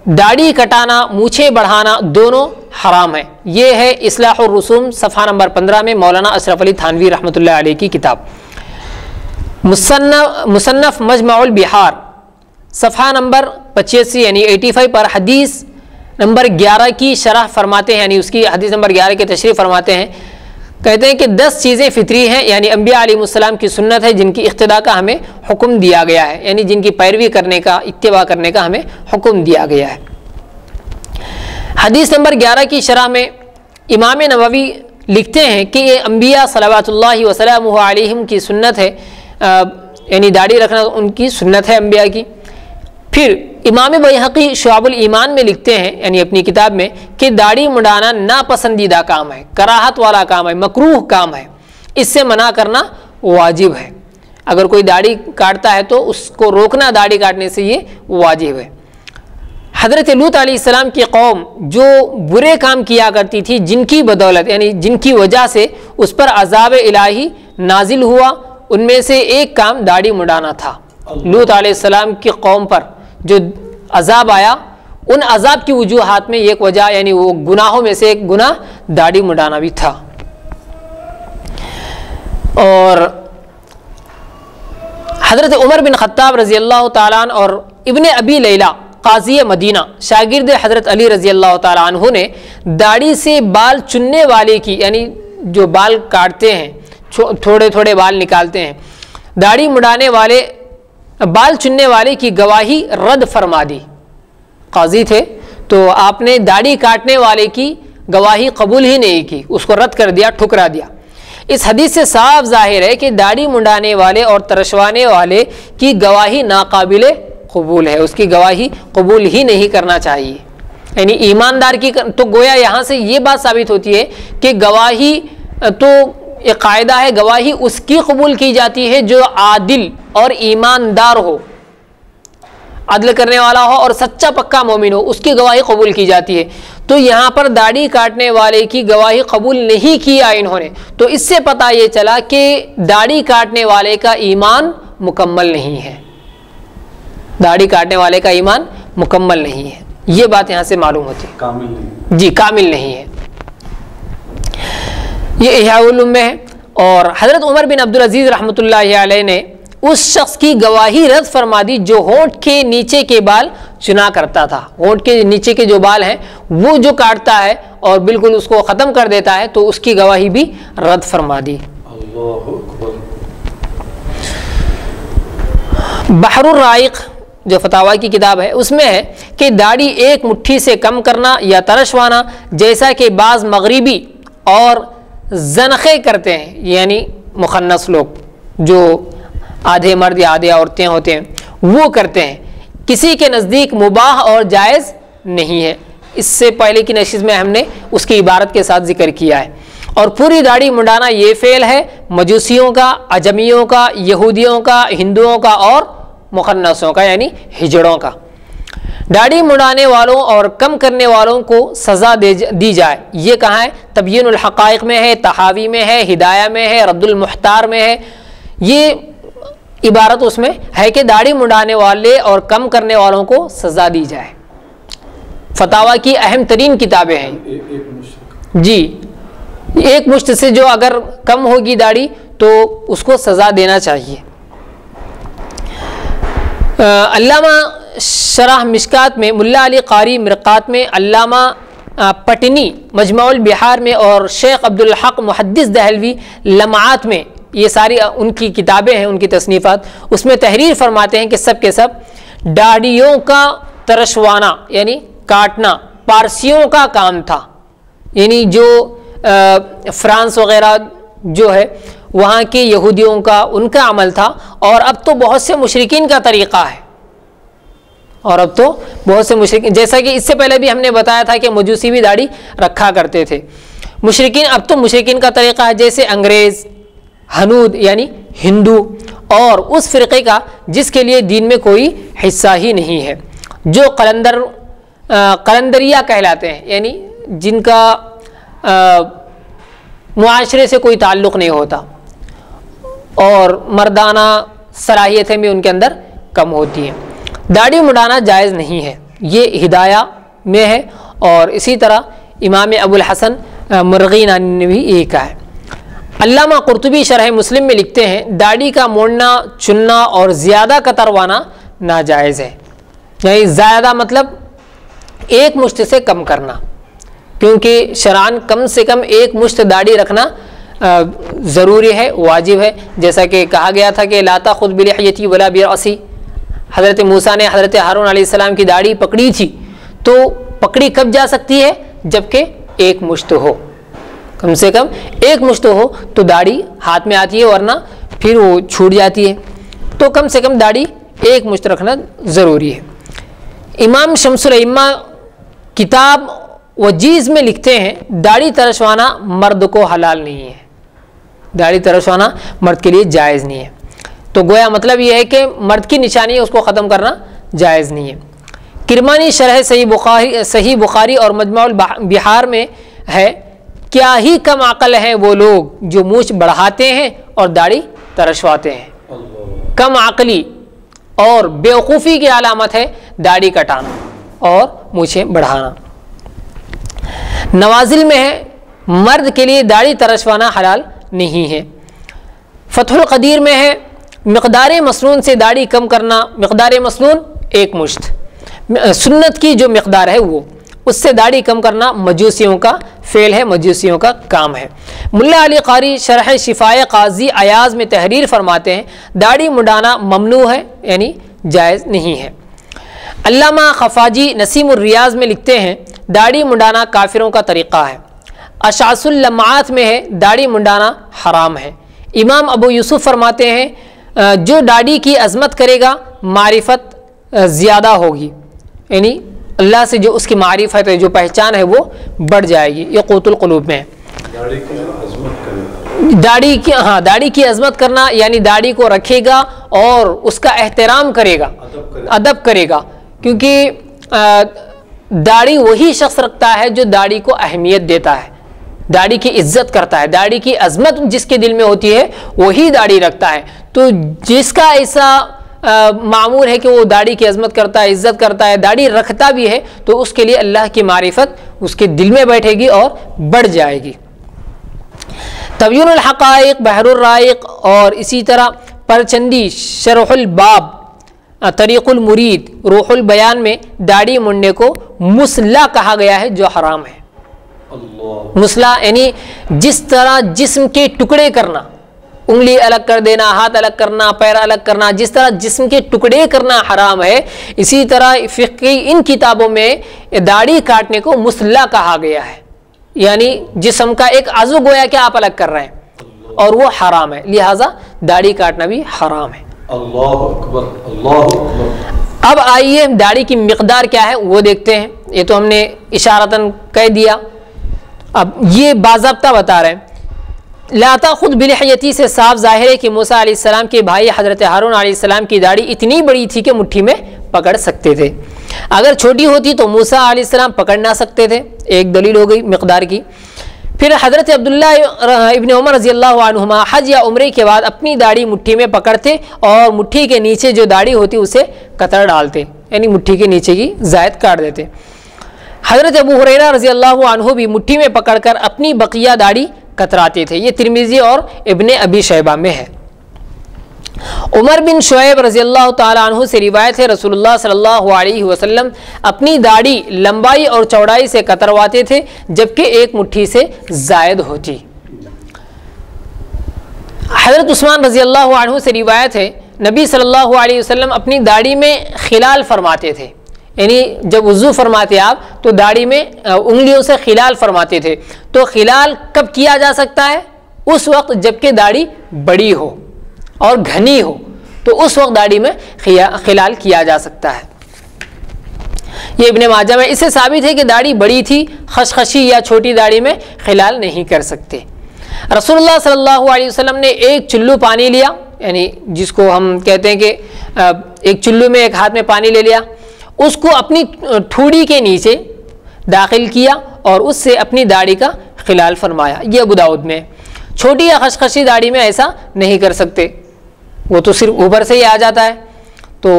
داڑھی کٹانا، مونچھیں بڑھانا دونوں حرام ہیں، یہ ہے اصلاح الرسوم صفحہ نمبر 15 میں مولانا اشرف علی تھانوی رحمۃ اللہ علیہ کی کتاب۔ مصنف مجمع البحار صفحہ نمبر 85 یعنی 85 پر حدیث نمبر 11 کی شرح فرماتے ہیں، یعنی اس کی حدیث نمبر 11 کی تشریح فرماتے ہیں، کہتے ہیں کہ 10 چیزیں فطری ہیں، یعنی انبیاء علیہ السلام کی سنت ہے جن کی اقتداء کا ہمیں حکم دیا گیا ہے، یعنی جن کی پیروی کرنے کا، اتباع کرنے کا ہمیں حکم دیا گیا ہے۔ حدیث نمبر 11 کی شرح میں امام نووی لکھتے ہیں کہ یہ انبیاء صلوات اللہ وسلامہ علیہم کی سنت ہے، یعنی داڑھی رکھنا ان کی سنت ہے انبیاء کی۔ پھر امام بیہقی شعب الایمان میں لکھتے ہیں، یعنی اپنی کتاب میں، کہ داڑھی منڈانا ناپسندیدہ کام ہے، کراہت والا کام ہے، مکروہ کام ہے، اس سے منع کرنا واجب ہے۔ اگر کوئی داڑھی کاٹتا ہے تو اس کو روکنا داڑھی کاٹنے سے یہ واجب ہے۔ حضرت لوط علیہ السلام کی قوم جو برے کام کیا کرتی تھی، جن کی بدولت یعنی جن کی وجہ سے اس پر عذاب الہی نازل ہوا، ان میں سے ایک کام داڑھی مڈانا تھا۔ لوط علیہ السلام کی قوم پر جو عذاب آیا، ان عذاب کی وجوہات میں ایک وجہ یعنی وہ گناہوں میں سے ایک گناہ داڑھی مڈانا بھی تھا۔ اور حضرت عمر بن خطاب رضی اللہ تعالیٰ عنہ اور ابن ابی لیلہ قاضی مدینہ شاگرد حضرت علی رضی اللہ تعالیٰ عنہ نے داڑھی سے بال چننے والے کی یعنی جو بال کاٹتے ہیں، تھوڑے تھوڑے بال نکالتے ہیں، داڑھی مڈانے والے بال چننے والے کی گواہی رد فرما دی۔ قاضی تھے تو آپ نے داڑھی کاٹنے والے کی گواہی قبول ہی نہیں کی، اس کو رد کر دیا، ٹھکرا دیا۔ اس حدیث سے صاف ظاہر ہے کہ داڑھی منڈانے والے اور ترشوانے والے کی گواہی ناقابل قبول ہے، اس کی گواہی قبول ہی نہیں کرنا چاہیے۔ یعنی ایماندار کی تو گویا یہاں سے یہ بات ثابت ہوتی ہے کہ گواہی تو ایک قاعدہ ہے، گواہی اس کی قبول کی جاتی ہے جو عادل اور ایماندار ہو، عدل کرنے والا ہو اور سچا پکا مومن ہو، اس کی گواہی قبول کی جاتی ہے۔ تو یہاں پر داڑھی کاٹنے والے کی گواہی قبول نہیں کیا انہوں نے، تو اس سے پتہ یہ چلا کہ داڑھی کاٹنے والے کا ایمان مکمل نہیں ہے، داڑھی کاٹنے والے کا ایمان مکمل نہیں ہے، یہ بات یہاں سے معلوم ہوتی ہے، کامل نہیں، جی کامل نہیں ہے۔ یہ احیاء العلوم میں ہے۔ اور حضرت عمر بن عبدالعزیز رحمۃ اللہ علیہ نے اس شخص کی گواہی رد فرما دی جو ہونٹ کے نیچے کے بال چنا کرتا تھا، ہونٹ کے نیچے کے جو بال ہیں وہ جو کاٹتا ہے اور بالکل اس کو ختم کر دیتا ہے، تو اس کی گواہی بھی رد فرما دی۔ اللہ اکبر۔ بحر الرائق جو فتاوی کی کتاب ہے اس میں ہے کہ داڑھی ایک مٹھی سے کم کرنا یا ترشوانا، جیسا کہ بعض مغربی اور زنخے کرتے ہیں، یعنی مخنث لوگ جو آدھے مرد یا آدھے عورتیں ہوتے ہیں وہ کرتے ہیں، کسی کے نزدیک مباح اور جائز نہیں ہے۔ اس سے پہلے کی نشست میں ہم نے اس کی عبارت کے ساتھ ذکر کیا ہے۔ اور پوری داڑھی منڈانا یہ فعل ہے مجوسیوں کا، عجمیوں کا، یہودیوں کا، ہندوؤں کا اور مخنثوں کا یعنی ہجڑوں کا۔ داڑھی منڈانے والوں اور کم کرنے والوں کو سزا دی جائے، یہ کہاں ہے؟ تبیین الحقائق میں ہے، تحاوی میں ہے، ہدایہ میں ہے، رد المحتار میں ہے۔ یہ عبارت اس میں ہے کہ داڑھی منڈانے والے اور کم کرنے والوں کو سزا دی جائے۔ فتاوی کی اہم ترین کتابیں ہیں جی، ایک مشت سے جو اگر کم ہوگی داڑھی تو اس کو سزا دینا چاہیے۔ علامہ شرح مشکات میں، ملا علی قاری مرقات میں، علامہ پٹنی مجمع البحار میں اور شیخ عبدالحق محدث دہلوی لمعات میں، یہ ساری ان کی کتابیں ہیں، ان کی تصنیفات، اس میں تحریر فرماتے ہیں کہ سب کے سب داڑھیوں کا ترشوانا یعنی کاٹنا پارسیوں کا کام تھا، یعنی جو فرانس وغیرہ جو ہے وہاں کے یہودیوں کا ان کا عمل تھا، اور اب تو بہت سے مشرکین کا طریقہ ہے، اور اب تو بہت سے مشرکین، جیسا کہ اس سے پہلے بھی ہم نے بتایا تھا کہ مجوسی بھی داڑھی رکھا کرتے تھے مشرکین، اب تو مشرکین کا طریقہ ہے جیسے انگریز، ہنود یعنی ہندو، اور اس فرقے کا جس کے لیے دین میں کوئی حصہ ہی نہیں ہے، جو قلندریہ کہلاتے ہیں، یعنی جن کا معاشرے سے کوئی تعلق نہیں ہوتا اور مردانہ صلاحیتیں بھی ان کے اندر کم ہوتی ہیں۔ داڑھی مڈانا جائز نہیں ہے، یہ ہدایہ میں ہے، اور اسی طرح امام ابو الحسن مرغینی نے بھی یہی کہا ہے۔ علامہ قرطبی شرح مسلم میں لکھتے ہیں داڑھی کا موڑنا، چننا اور زیادہ کتروانا ناجائز ہے، یعنی زیادہ مطلب ایک مشت سے کم کرنا، کیونکہ شرعاً کم سے کم ایک مشت داڑھی رکھنا ضروری ہے، واجب ہے، جیسا کہ کہا گیا تھا کہ لا تأخذ بلحیتی ولا برأسی۔ حضرت موسیٰ نے حضرت ہارون علیہ السلام کی داڑھی پکڑی تھی، تو پکڑی کب جا سکتی ہے؟ جبکہ ایک مشت ہو، کم سے کم ایک مشت ہو تو داڑھی ہاتھ میں آتی ہے، ورنہ پھر وہ چھوٹ جاتی ہے، تو کم سے کم داڑھی ایک مشت رکھنا ضروری ہے۔ امام شمس الائمہ کتاب وجیز میں لکھتے ہیں داڑھی ترشوانا مرد کو حلال نہیں ہے، داڑھی ترشوانا مرد کے لیے جائز نہیں ہے۔ تو گویا مطلب یہ ہے کہ مرد کی نشانی ہے، اس کو ختم کرنا جائز نہیں ہے۔ کرمانی شرح صحیح بخاری اور مجمع البحار میں ہے، کیا ہی کم عقل ہیں وہ لوگ جو مونچھ بڑھاتے ہیں اور داڑھی ترشواتے ہیں۔ کم عقلی اور بیوقوفی کی علامت ہے داڑھی کٹانا اور مونچھیں بڑھانا۔ نوازل میں ہے، مرد کے لیے داڑھی ترشوانا حلال نہیں ہے۔ فتح القدیر میں ہے، مقدار مسنون سے داڑھی کم کرنا، مقدار مسنون ایک مشت، سنت کی جو مقدار ہے وہ، اس سے داڑھی کم کرنا مجوسیوں کا فعل ہے، مجوسیوں کا کام ہے۔ ملا علی قاری شرح شفائے قاضی ایاز میں تحریر فرماتے ہیں داڑھی منڈانا ممنوع ہے، یعنی جائز نہیں ہے۔ علامہ خفاجی نسیم الریاض میں لکھتے ہیں داڑھی منڈانا کافروں کا طریقہ ہے۔ اشعث اللمعات میں ہے داڑھی منڈانا حرام ہے۔ امام ابو یوسف فرماتے ہیں جو داڑھی کی عظمت کرے گا معرفت زیادہ ہوگی، یعنی اللہ سے جو اس کی معرفت ہے، جو پہچان ہے وہ بڑھ جائے گی۔ یہ قوت القلوب میں ہے۔ داڑھی کی عظمت کرنا یعنی داڑھی کو رکھے گا اور اس کا احترام کرے گا، ادب کرے گا، کیونکہ داڑھی وہی شخص رکھتا ہے جو داڑھی کو اہمیت دیتا ہے، داڑھی کی عزت کرتا ہے، داڑھی کی عظمت جس کے دل میں ہوتی ہے وہی داڑھی رکھتا ہے۔ تو جس کا ایسا معمول ہے کہ وہ داڑھی کی عظمت کرتا ہے، عزت کرتا ہے، داڑھی رکھتا بھی ہے، تو اس کے لیے اللہ کی معرفت اس کے دل میں بیٹھے گی اور بڑھ جائے گی۔ تبیین الحقائق، بحر الرائق اور اسی طرح پرچندی شرح الباب، طریق المرید، روح البیان میں داڑھی منڈے کو مسلح کہا گیا ہے جو حرام ہے۔ مسلح یعنی جس طرح جسم کے ٹکڑے کرنا، انگلی الگ کر دینا، ہاتھ الگ کرنا، پیر الگ کرنا، جس طرح جسم کے ٹکڑے کرنا حرام ہے، اسی طرح فقہی ان کتابوں میں داڑھی کاٹنے کو مسلح کہا گیا ہے، یعنی جسم کا ایک عضو گویا کہ آپ الگ کر رہے ہیں اور وہ حرام ہے، لہذا داڑھی کاٹنا بھی حرام ہے۔ اللہ اکبر، اللہ اکبر۔ اب آئیے داڑھی کی مقدار کیا ہے وہ دیکھتے ہیں۔ یہ تو ہم نے اشارتاً کہہ دیا، اب یہ باضابطہ بتا رہے ہیں۔ لا تأخذ بلحیتی سے صاف ظاہر ہے کہ موسیٰ علیہ السلام کے بھائی حضرت ہارون علیہ السلام کی داڑھی اتنی بڑی تھی کہ مٹھی میں پکڑ سکتے تھے، اگر چھوٹی ہوتی تو موسیٰ علیہ السلام پکڑ نہ سکتے تھے، ایک دلیل ہو گئی مقدار کی۔ پھر حضرت عبداللہ ابن عمر رضی اللہ عنہما حج یا عمرے کے بعد اپنی داڑھی مٹھی میں پکڑتے اور مٹھی کے نیچے جو داڑھی ہوتی اسے قطر ڈالتے، یعنی مٹھی کے نیچے کی زائد کاٹ دیتے۔ حضرت ابو ہریرہ رضی اللہ عنہ بھی مٹھی میں پکڑ کر اپنی بقیہ داڑھی کتراتے تھے، یہ ترمذی اور ابن ابی شیبہ میں ہے۔ عمر بن شعیب رضی اللہ تعالی عنہ سے روایت ہے رسول اللہ صلی اللہ علیہ وسلم اپنی داڑھی لمبائی اور چوڑائی سے کترواتے تھے جبکہ ایک مٹھی سے زائد ہوتی۔ حضرت عثمان رضی اللہ عنہ سے روایت ہے نبی صلی اللہ علیہ وسلم اپنی داڑھی میں خلال فرماتے تھے، یعنی جب وضو فرماتے آپ تو داڑھی میں انگلیوں سے خلال فرماتے تھے۔ تو خلال کب کیا جا سکتا ہے؟ اس وقت جب کہ داڑھی بڑی ہو اور گھنی ہو، تو اس وقت داڑھی میں خلال کیا جا سکتا ہے۔ یہ ابن ماجہ میں اس سے ثابت ہے کہ داڑھی بڑی تھی، خشخشی یا چھوٹی داڑھی میں خلال نہیں کر سکتے۔ رسول اللہ صلی اللہ علیہ وسلم نے ایک چلو پانی لیا، یعنی جس کو ہم کہتے ہیں کہ ایک چلو میں ایک ہاتھ میں پانی لے لیا، اس کو اپنی ٹھوڑی کے نیچے داخل کیا اور اس سے اپنی داڑھی کا خلال فرمایا۔ یہ ابو داؤد میں۔ چھوٹی یا خشخشی داڑھی میں ایسا نہیں کر سکتے، وہ تو صرف اوپر سے ہی آ جاتا ہے، تو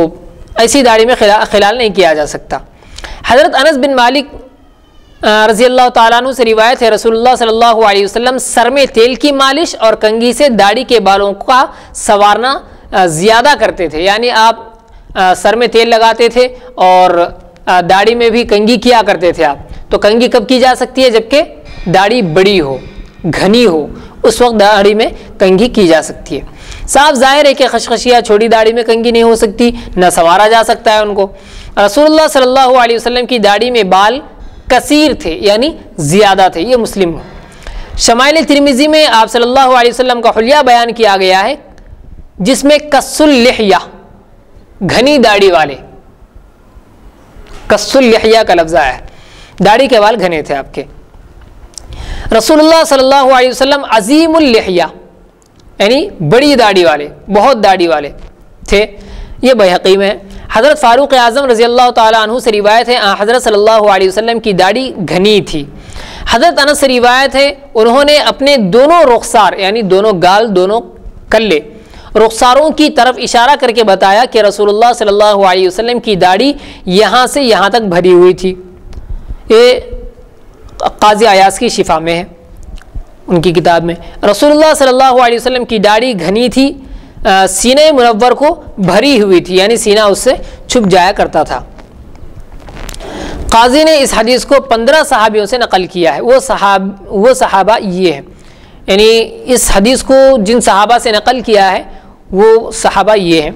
ایسی داڑھی میں خلال نہیں کیا جا سکتا۔ حضرت انس بن مالک رضی اللہ تعالیٰ عنہ سے روایت ہے رسول اللہ صلی اللہ علیہ وسلم سر میں تیل کی مالش اور کنگھی سے داڑھی کے بالوں کا سنوارنا زیادہ کرتے تھے، یعنی آپ سر میں تیل لگاتے تھے اور داڑھی میں بھی کنگھی کیا کرتے تھے آپ۔ تو کنگھی کب کی جا سکتی ہے؟ جبکہ داڑھی بڑی ہو، گھنی ہو، اس وقت داڑھی میں کنگھی کی جا سکتی ہے۔ صاف ظاہر ہے کہ خشخشیہ چھوٹی داڑھی میں کنگھی نہیں ہو سکتی، نہ سنوارا جا سکتا ہے ان کو۔ رسول اللہ صلی اللہ علیہ وسلم کی داڑھی میں بال کثیر تھے، یعنی زیادہ تھے، یہ مسلم ہے۔ شمائل ترمذی میں آپ صلی اللہ علیہ وسلم کا حلیہ بیان کیا گیا ہے جس میں کس اللحیہ، گھنی داڑھی والے، کس اللحیہ کا لفظ آیا ہے، داڑھی کے بال گھنے تھے آپ کے۔ رسول اللہ صلی اللہ علیہ وسلم عظیم اللحیہ، یعنی بڑی داڑھی والے، بہت داڑھی والے تھے۔ یہ بیہقی میں ہے۔ حضرت فاروق اعظم رضی اللہ تعالیٰ عنہ سے روایت ہے حضرت صلی اللہ علیہ وسلم کی داڑھی گھنی تھی۔ حضرت انس سے روایت ہے انہوں نے اپنے دونوں رخسار یعنی دونوں گال، دونوں کلے، رخساروں کی طرف اشارہ کر کے بتایا کہ رسول اللہ صلی اللہ علیہ وسلم کی داڑھی یہاں سے یہاں تک بھری ہوئی تھی۔ یہ قاضی عیاض کی شفا میں ہے، ان کی کتاب میں رسول اللہ صلی اللہ علیہ وسلم کی داڑھی گھنی تھی، سینہ منور کو بھری ہوئی تھی، یعنی سینہ اس سے چھپ جایا کرتا تھا۔ قاضی نے اس حدیث کو 15 صحابیوں سے نقل کیا ہے۔ وہ صحابہ یہ ہیں، یعنی اس حدیث کو جن صحابہ سے نقل کیا ہے وہ صحابہ یہ ہیں۔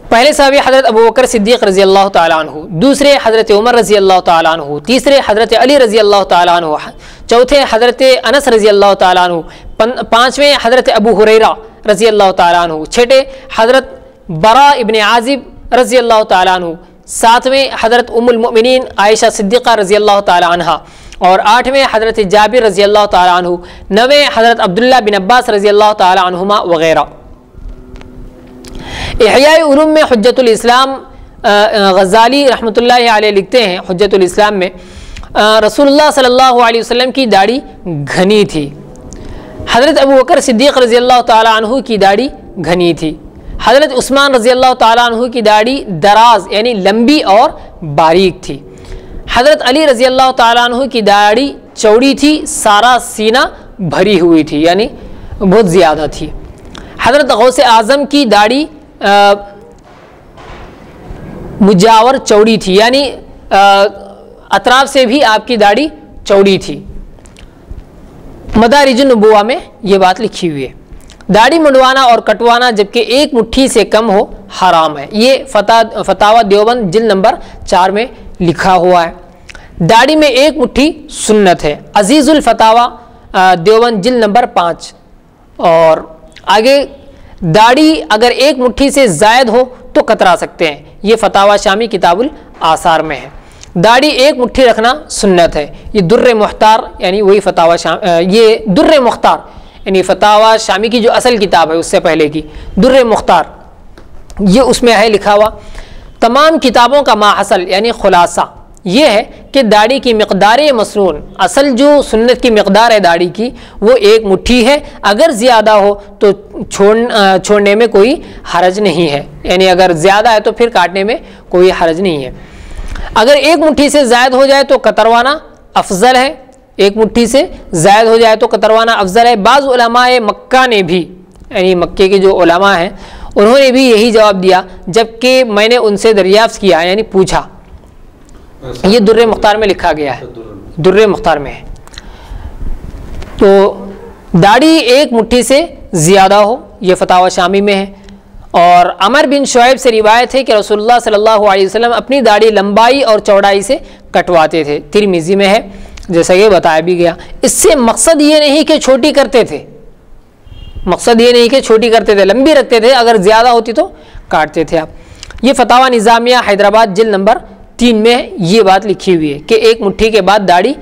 پہلے صحابی حضرت ابو بکر صدیق رضی اللہ تعالیٰ عنہ، دوسرے حضرت عمر رضی اللہ تعالیٰ عنہ، تیسرے حضرت علی رضی اللہ تعالیٰ عنہ، چوتھے حضرت انس رضی اللہ تعالیٰ عنہ، پانچویں حضرت ابو ہریرہ رضی اللہ تعالیٰ عنہ، چھٹے حضرت براء ابن عازب رضی اللہ تعالیٰ عنہ، ساتویں حضرت ام المؤمنین عائشہ صدیقہ رضی اللہ تعالیٰ عنہ، اور آٹھویں حضرت جابر رضی اللہ تعالیٰ عنہ، نویں حضرت عبداللہ بن عباس رضی اللہ تعالیٰ عنہما وغیرہ۔ احیاء علوم میں حجت الاسلام غزالی رحمۃ اللہ علیہ لکھتے ہیں حجت الاسلام میں رسول اللہ صلی اللہ علیہ وسلم کی داڑھی گھنی تھی۔ حضرت ابو بکر صدیق رضی اللہ تعالیٰ عنہ کی داڑھی گھنی تھی۔ حضرت عثمان رضی اللہ تعالیٰ عنہ کی داڑھی دراز یعنی لمبی اور باریک تھی۔ حضرت علی رضی اللہ تعالیٰ عنہ کی داڑھی چوڑی تھی، سارا سینہ بھری ہوئی تھی، یعنی بہت زیادہ تھی۔ حضرت غوث اعظم کی داڑھی مجاور چوڑی تھی، یعنی اطراف سے بھی آپ کی داڑھی چوڑی تھی۔ مدارج النبوہ میں یہ بات لکھی ہوئی ہے۔ داڑھی منڈوانا اور کٹوانا جبکہ ایک مٹھی سے کم ہو حرام ہے، یہ فتاوی دیوبند جلد نمبر 4 میں لکھا ہوا ہے۔ داڑھی میں ایک مٹھی سنت ہے، عزیز الفتاوی دیوبند جلد نمبر 5۔ اور آگے داڑھی اگر ایک مٹھی سے زائد ہو تو کترا سکتے ہیں، یہ فتاوی شامی کتاب الآثار میں ہے۔ داڑھی ایک مٹھی رکھنا سنت ہے، یہ در مختار یعنی وہی یہ در مختار یعنی فتاوی شامی کی جو اصل کتاب ہے اس سے پہلے کی در مختار، یہ اس میں ہے لکھا ہوا۔ تمام کتابوں کا ماحصل یعنی خلاصہ یہ ہے کہ داڑھی کی مقدار مسنون، اصل جو سنت کی مقدار ہے داڑھی کی وہ ایک مٹھی ہے، اگر زیادہ ہو تو چھوڑنے میں کوئی حرج نہیں ہے، یعنی اگر زیادہ ہے تو پھر کاٹنے میں کوئی حرج نہیں ہے۔ اگر ایک مٹھی سے زائد ہو جائے تو کتروانا افضل ہے، ایک مٹھی سے زائد ہو جائے تو کتروانا افضل ہے۔ بعض علماء مکہ نے بھی یعنی مکے کے جو علماء ہیں انہوں نے بھی یہی جواب دیا، جبکہ میں نے ان سے دریافت کیا یعنی پوچھا، یہ در مختار میں لکھا گیا ہے، در مختار میں ہے، تو داڑھی ایک مٹھی سے زیادہ ہو، یہ فتاوی شامی میں ہے۔ اور عمر بن شعیب سے روایت ہے کہ رسول اللہ صلی اللہ علیہ وسلم اپنی داڑھی لمبائی اور چوڑائی سے کٹواتے تھے، ترمذی میں ہے جیسا کہ بتایا بھی گیا۔ اس سے مقصد یہ نہیں کہ چھوٹی کرتے تھے، مقصد یہ نہیں کہ چھوٹی کرتے تھے، لمبی رکھتے تھے، اگر زیادہ ہوتی تو کاٹتے تھے آپ۔ یہ فتاوی نظامیہ حیدرآباد جلد نمبر 3 میں یہ بات لکھی ہوئی ہے کہ ایک مٹھی کے بعد داڑھی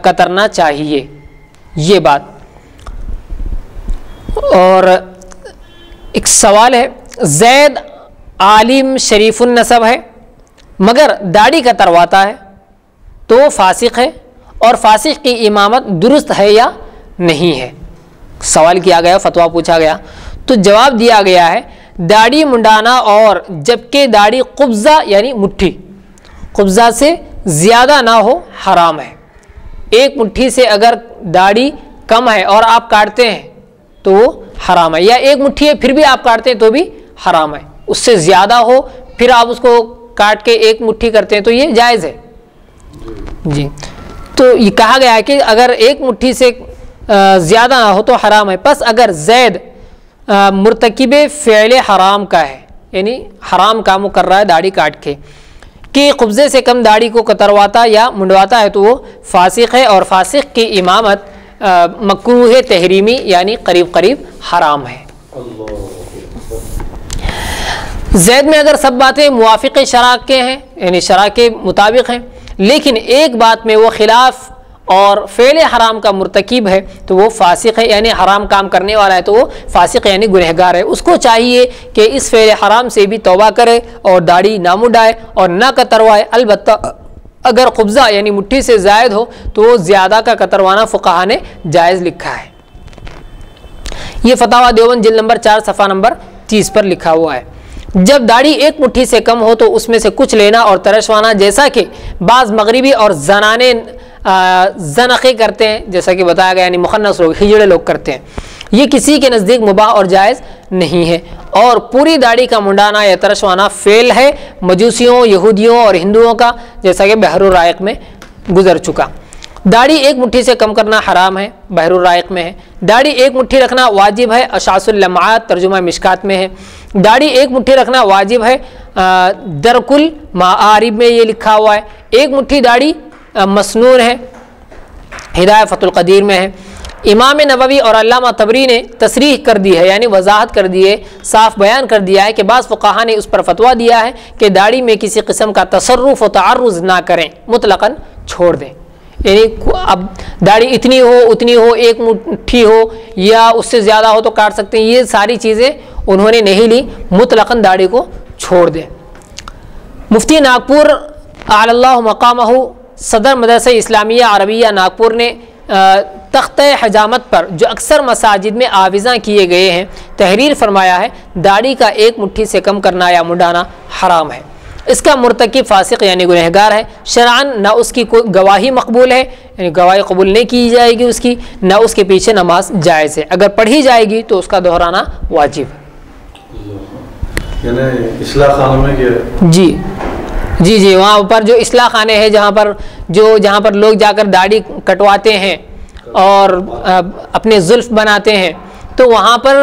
کترنا چاہیے، یہ بات۔ اور ایک سوال ہے، زید عالم شریف النسب ہے مگر داڑھی کترواتا ہے تو وہ فاسق ہے، اور فاسق کی امامت درست ہے یا نہیں ہے؟ سوال کیا گیا، فتویٰ پوچھا گیا تو جواب دیا گیا ہے داڑھی منڈانا اور جبکہ داڑھی قبضہ یعنی مٹھی قبضہ سے زیادہ نہ ہو حرام ہے۔ ایک مٹھی سے اگر داڑھی کم ہے اور آپ کاٹتے ہیں تو وہ حرام ہے، یا ایک مٹھی ہے پھر بھی آپ کاٹتے ہیں تو بھی حرام ہے۔ اس سے زیادہ ہو پھر آپ اس کو کاٹ کے ایک مٹھی کرتے ہیں تو یہ جائز ہے جی۔ تو یہ کہا گیا ہے کہ اگر ایک مٹھی سے زیادہ نہ ہو تو حرام ہے۔ پس اگر زید مرتکب فعل حرام کا ہے، یعنی حرام کام کر رہا ہے داڑھی کاٹ کے، کہ قبضے سے کم داڑھی کو کترواتا یا منڈواتا ہے تو وہ فاسق ہے، اور فاسق کی امامت مکروہ تحریمی یعنی قریب قریب حرام ہے۔ زید میں اگر سب باتیں موافق شرع کے ہیں یعنی شرع کے مطابق ہیں، لیکن ایک بات میں وہ خلاف اور فعل حرام کا مرتکب ہے تو وہ فاسق ہے، یعنی حرام کام کرنے والا ہے تو وہ فاسق یعنی گنہگار ہے۔ اس کو چاہیے کہ اس فعل حرام سے بھی توبہ کرے اور داڑھی نہ مڈائے اور نہ کتروائے۔ البتہ اگر قبضہ یعنی مٹھی سے زائد ہو تو وہ زیادہ کا کتروانا فقہا نے جائز لکھا ہے۔ یہ فتاوی دیوبند جلد نمبر 4 صفحہ نمبر 30 پر لکھا ہوا ہے۔ جب داڑھی ایک مٹھی سے کم ہو تو اس میں سے کچھ لینا اور ترشوانا، جیسا کہ بعض مغربی اور زنانے زنخی کرتے ہیں، جیسا کہ بتایا گیا، یعنی مخنث لوگ، ہجڑے لوگ کرتے ہیں، یہ کسی کے نزدیک مباح اور جائز نہیں ہے۔ اور پوری داڑھی کا منڈانا یا ترشوانا فعل ہے مجوسیوں، یہودیوں اور ہندوؤں کا، جیسا کہ بحر الرائق میں گزر چکا۔ داڑھی ایک مٹھی سے کم کرنا حرام ہے، بحر الرائق میں ہے۔ داڑھی ایک مٹھی رکھنا واجب ہے، اشعاث اللمعات ترجمہ مشکات میں ہے۔ داڑھی ایک مٹھی رکھنا واجب ہے، درک المعارب میں یہ لکھا ہوا ہے۔ ایک مٹھی داڑھی مسنون ہے، ہدایہ فتح القدیر میں ہے۔ امام نووی اور علامہ طبری نے تصریح کر دی ہے، یعنی وضاحت کر دی ہے، صاف بیان کر دیا ہے کہ بعض فقہا نے اس پر فتویٰ دیا ہے کہ داڑھی میں کسی قسم کا تصرف و تعرض نہ کریں، مطلقاً چھوڑ دیں۔ یعنی اب داڑھی اتنی ہو اتنی ہو، ایک مٹھی ہو یا اس سے زیادہ ہو تو کاٹ سکتے ہیں، یہ ساری چیزیں انہوں نے نہیں لی، مطلقاً داڑھی کو چھوڑ دیں۔ مفتی ناگپور اعلی اللہ مقامہ، صدر مدرسہ اسلامیہ عربیہ ناگپور نے تختہ حجامت پر جو اکثر مساجد میں آویزاں کیے گئے ہیں تحریر فرمایا ہے، داڑھی کا ایک مٹھی سے کم کرنا یا منڈانا حرام ہے، اس کا مرتکب فاسق یعنی گنہگار ہے، شرعاً نہ اس کی کوئی گواہی مقبول ہے، یعنی گواہی قبول نہیں کی جائے گی اس کی، نہ اس کے پیچھے نماز جائز ہے، اگر پڑھی جائے گی تو اس کا دہرانا واجب ہے۔ یعنی اصلاح خانوں میں کیا؟ جی وہاں پر جو اصلاح خانے ہیں جہاں پر لوگ جا کر داڑھی کٹواتے ہیں اور اپنے زلف بناتے ہیں، تو وہاں پر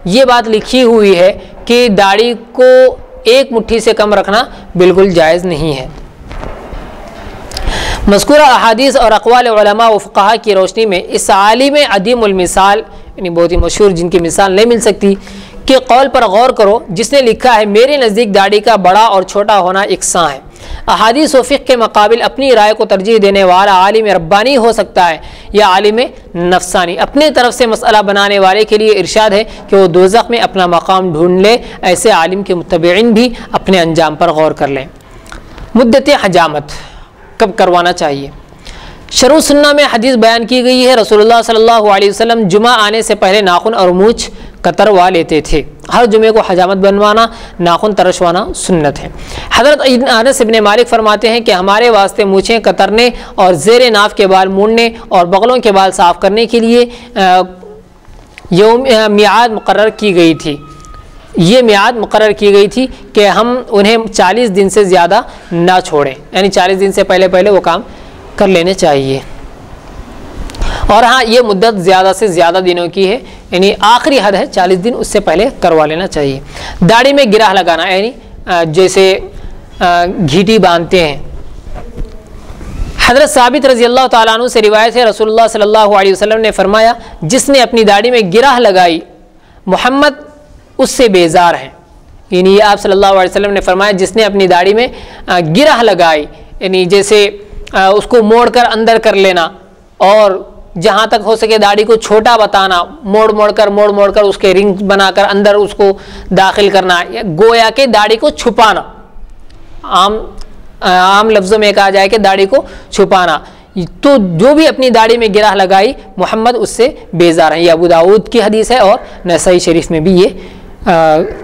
یہ بات لکھی ہوئی ہے کہ داڑھی کو ایک مٹھی سے کم رکھنا بالکل جائز نہیں ہے۔ مذکورہ احادیث اور اقوال علماء و فقہا کی روشنی میں اس عالم عدیم المثال، یعنی بہت ہی مشہور جن کی مثال نہیں مل سکتی، کے قول پر غور کرو، جس نے لکھا ہے میرے نزدیک داڑھی کا بڑا اور چھوٹا ہونا یکساں ہے۔ احادیث و فقہ کے مقابل اپنی رائے کو ترجیح دینے والا عالم ربانی ہو سکتا ہے یا عالم نفسانی، اپنے طرف سے مسئلہ بنانے والے کے لیے ارشاد ہے کہ وہ دوزخ میں اپنا مقام ڈھونڈ لے، ایسے عالم کے متبعین بھی اپنے انجام پر غور کر لیں۔ مدت حجامت کب کروانا چاہیے؟ شرح سنہ میں حدیث بیان کی گئی ہے، رسول اللہ صلی اللہ علیہ وسلم جمعہ آنے سے پہلے ناخن اور مونچھ کتروا لیتے تھے۔ ہر جمعے کو حجامت بنوانا، ناخن ترشوانا سنت ہے۔ حضرت انس ابن مالک فرماتے ہیں کہ ہمارے واسطے مونچھیں کترنے اور زیر ناف کے بال مونڈنے اور بغلوں کے بال صاف کرنے کے لیے میعاد مقرر کی گئی تھی۔ یہ میعاد مقرر کی گئی تھی کہ ہم انہیں 40 دن سے زیادہ نہ چھوڑیں، یعنی 40 دن سے پہلے وہ کام کر لینے چاہیے۔ اور ہاں یہ مدت زیادہ سے زیادہ دنوں کی ہے، یعنی آخری حد ہے 40 دن، اس سے پہلے کروا لینا چاہیے۔ داڑھی میں گرہ لگانا، یعنی جیسے گھیٹی باندھتے ہیں۔ حضرت ثابت رضی اللہ تعالیٰ عنہ سے روایت ہے، رسول اللہ صلی اللہ علیہ وسلم نے فرمایا جس نے اپنی داڑھی میں گرہ لگائی محمد اس سے بیزار ہیں، یعنی آپ صلی اللہ علیہ وسلم نے فرمایا جس نے اپنی داڑھی میں گرہ لگائی، یعنی جیسے اس کو موڑ کر اندر کر لینا اور جہاں تک ہو سکے داڑھی کو چھوٹا بتانا، موڑ موڑ کر اس کے رنگ بنا کر اندر اس کو داخل کرنا، گویا کہ داڑھی کو چھپانا، عام لفظوں میں کہا جائے کہ داڑھی کو چھپانا۔ تو جو بھی اپنی داڑھی میں گرہ لگائی محمد اس سے بیزار ہیں۔ یہ ابو داؤد کی حدیث ہے اور نسائی شریف میں بھی یہ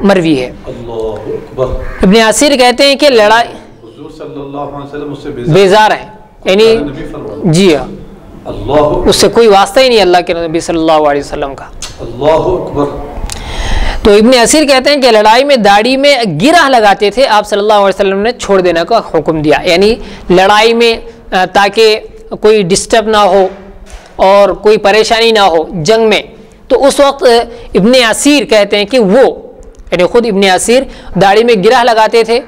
مروی ہے۔ اللہ اکبر۔ ابن عصیر کہتے ہیں کہ لڑائی حضور صلی اللہ علیہ وسلم اس سے بیزار ہے، یعنی جی ہاں، اللہ اس سے کوئی واسطہ ہی نہیں اللہ کے نبی صلی اللہ علیہ وسلم کا۔ اللہ اکبر۔ تو ابن عصیر کہتے ہیں کہ لڑائی میں داڑھی میں گرہ لگاتے تھے، آپ صلی اللہ علیہ وسلم نے چھوڑ دینے کا حکم دیا، یعنی لڑائی میں تاکہ کوئی ڈسٹرب نہ ہو اور کوئی پریشانی نہ ہو جنگ میں۔ تو اس وقت ابن عصیر کہتے ہیں کہ وہ، یعنی خود ابن عصیر داڑھی میں گرہ لگاتے تھے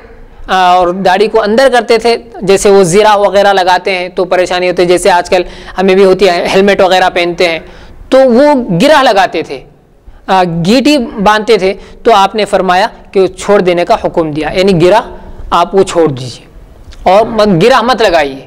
اور داڑھی کو اندر کرتے تھے، جیسے وہ زیرہ وغیرہ لگاتے ہیں تو پریشانی ہوتی ہے، جیسے آج کل ہمیں بھی ہوتی ہے، ہیلمٹ وغیرہ پہنتے ہیں تو وہ گرہ لگاتے تھے، گھیٹی باندھتے تھے، تو آپ نے فرمایا کہ چھوڑ دینے کا حکم دیا، یعنی گرہ آپ وہ چھوڑ دیجیے اور گرہ مت لگائیے۔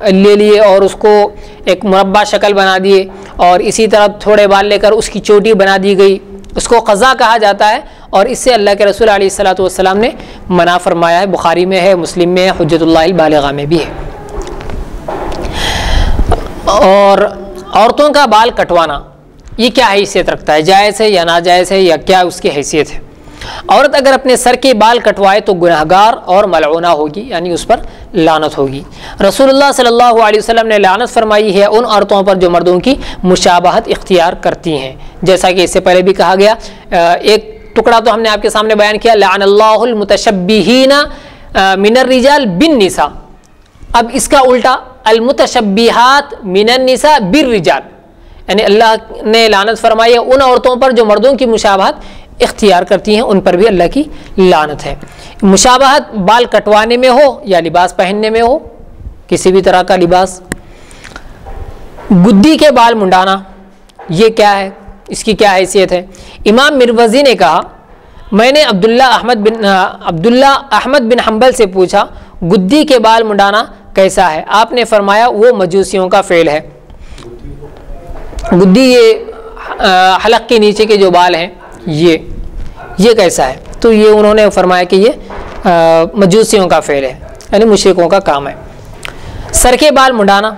لے لیے اور اس کو ایک مربع شکل بنا دیے، اور اسی طرح تھوڑے بال لے کر اس کی چوٹی بنا دی گئی، اس کو قضا کہا جاتا ہے، اور اس سے اللہ کے رسول علیہ الصلوۃ والسلام نے منع فرمایا ہے۔ بخاری میں ہے، مسلم میں ہے، حجت اللہ البالغہ میں بھی ہے۔ اور عورتوں کا بال کٹوانا یہ کیا حیثیت رکھتا ہے؟ جائز ہے یا ناجائز ہے، یا کیا اس کی حیثیت ہے؟ عورت اگر اپنے سر کے بال کٹوائے تو گناہگار اور ملعونہ ہوگی، یعنی اس پر لعنت ہوگی۔ رسول اللہ صلی اللہ علیہ وسلم نے لعنت فرمائی ہے ان عورتوں پر جو مردوں کی مشابہت اختیار کرتی ہیں، جیسا کہ اس سے پہلے بھی کہا گیا۔ ایک ٹکڑا تو ہم نے آپ کے سامنے بیان کیا، لعن اللہ المتشبہین من الرجال بالنساء، اب اس کا الٹا المتشبہات من النساء بالرجال، یعنی اللہ نے لعنت فرمائی ہے ان عورتوں پر جو مردوں کی مشابہت اختیار کرتی ہیں، ان پر بھی اللہ کی لعنت ہے۔ مشابہت بال کٹوانے میں ہو یا لباس پہننے میں ہو، کسی بھی طرح کا لباس۔ گدی کے بال منڈانا یہ کیا ہے، اس کی کیا حیثیت ہے؟ امام مروزی نے کہا، میں نے عبداللہ احمد بن حنبل سے پوچھا گدی کے بال منڈانا کیسا ہے؟ آپ نے فرمایا وہ مجوسیوں کا فعل ہے۔ گدی یہ حلق کے نیچے کے جو بال ہیں یہ کیسا ہے؟ تو یہ انہوں نے فرمایا کہ یہ مجوسیوں کا فعل ہے، یعنی مشرکوں کا کام ہے۔ سر کے بال منڈانا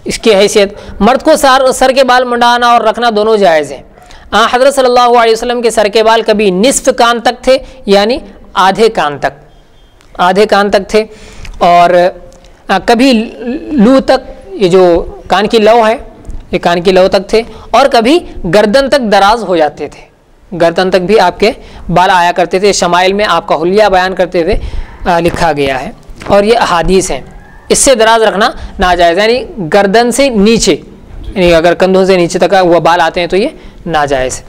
اس کی حیثیت، مرد کو سر کے بال منڈانا اور رکھنا دونوں جائز ہیں۔ حضرت صلی اللہ علیہ وسلم کے سر کے بال کبھی نصف کان تک تھے، یعنی آدھے کان تک تھے، اور کبھی لو تک، یہ جو کان کی لو ہے یہ کان کی لو تک تھے، اور کبھی گردن تک دراز ہو جاتے تھے، گردن تک بھی آپ کے بال آیا کرتے تھے۔ شمائل میں آپ کا حلیہ بیان کرتے ہوئے لکھا گیا ہے، اور یہ احادیث ہیں۔ اس سے دراز رکھنا ناجائز، یعنی گردن سے نیچے، یعنی اگر کندھوں سے نیچے تک وہ بال آتے ہیں تو یہ ناجائز ہے۔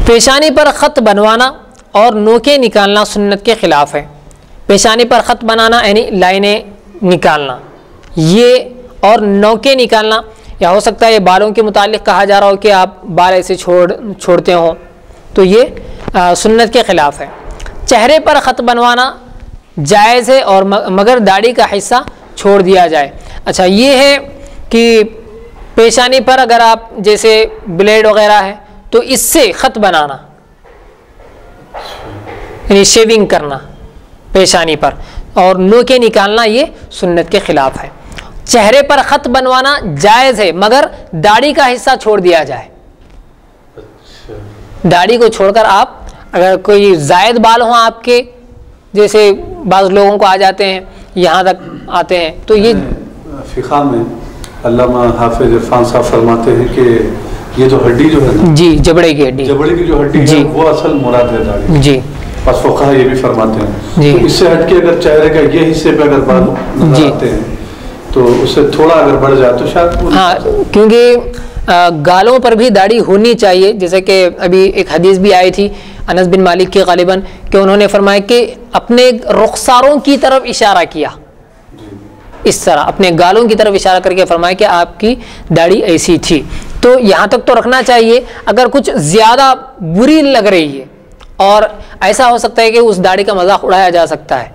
پیشانی پر خط بنوانا اور نوکیں نکالنا سنت کے خلاف ہے۔ پیشانی پر خط بنانا یعنی لائنیں نکالنا، یہ اور نوکیں نکالنا، یا ہو سکتا ہے یہ بالوں کے متعلق کہا جا رہا ہو کہ آپ بال ایسے چھوڑتے ہوں، تو یہ سنت کے خلاف ہے۔ چہرے پر خط بنوانا جائز ہے، اور مگر داڑھی کا حصہ چھوڑ دیا جائے۔ اچھا، یہ ہے کہ پیشانی پر اگر آپ جیسے بلیڈ وغیرہ ہے تو اس سے خط بنانا، یعنی شیونگ کرنا پیشانی پر، اور نوکیں نکالنا یہ سنت کے خلاف ہے۔ چہرے پر خط بنوانا جائز ہے، مگر داڑھی کا حصہ چھوڑ دیا جائے۔ داڑھی کو چھوڑ کر آپ اگر کوئی زائد بال ہوں آپ کے، جیسے بعض لوگوں کو آ جاتے ہیں یہاں تک آتے ہیں، تو یہ فقہ میں علامہ حافظ عرفان صاحب فرماتے ہیں کہ یہ جو ہڈی جو ہے نا، جی جبڑے کی ہڈی، جبڑے کی جو ہڈی ہے وہ اصل مراد ہے داڑھی۔ جی بس فقہ یہ بھی فرماتے ہیں جی، اس سے ہٹ کے اگر چہرے کا یہ حصے پہ اگر بال نظر آتے ہیں تو اس سے تھوڑا اگر بڑھ جائے تو شاید، ہاں، کیونکہ گالوں پر بھی داڑھی ہونی چاہیے، جیسے کہ ابھی ایک حدیث بھی آئی تھی انس بن مالک کی غالباً، کہ انہوں نے فرمایا کہ اپنے رخساروں کی طرف اشارہ کیا، اس طرح اپنے گالوں کی طرف اشارہ کر کے فرمایا کہ آپ کی داڑھی ایسی تھی، تو یہاں تک تو رکھنا چاہیے۔ اگر کچھ زیادہ بری لگ رہی ہے، اور ایسا ہو سکتا ہے کہ اس داڑھی کا مذاق اڑایا جا سکتا ہے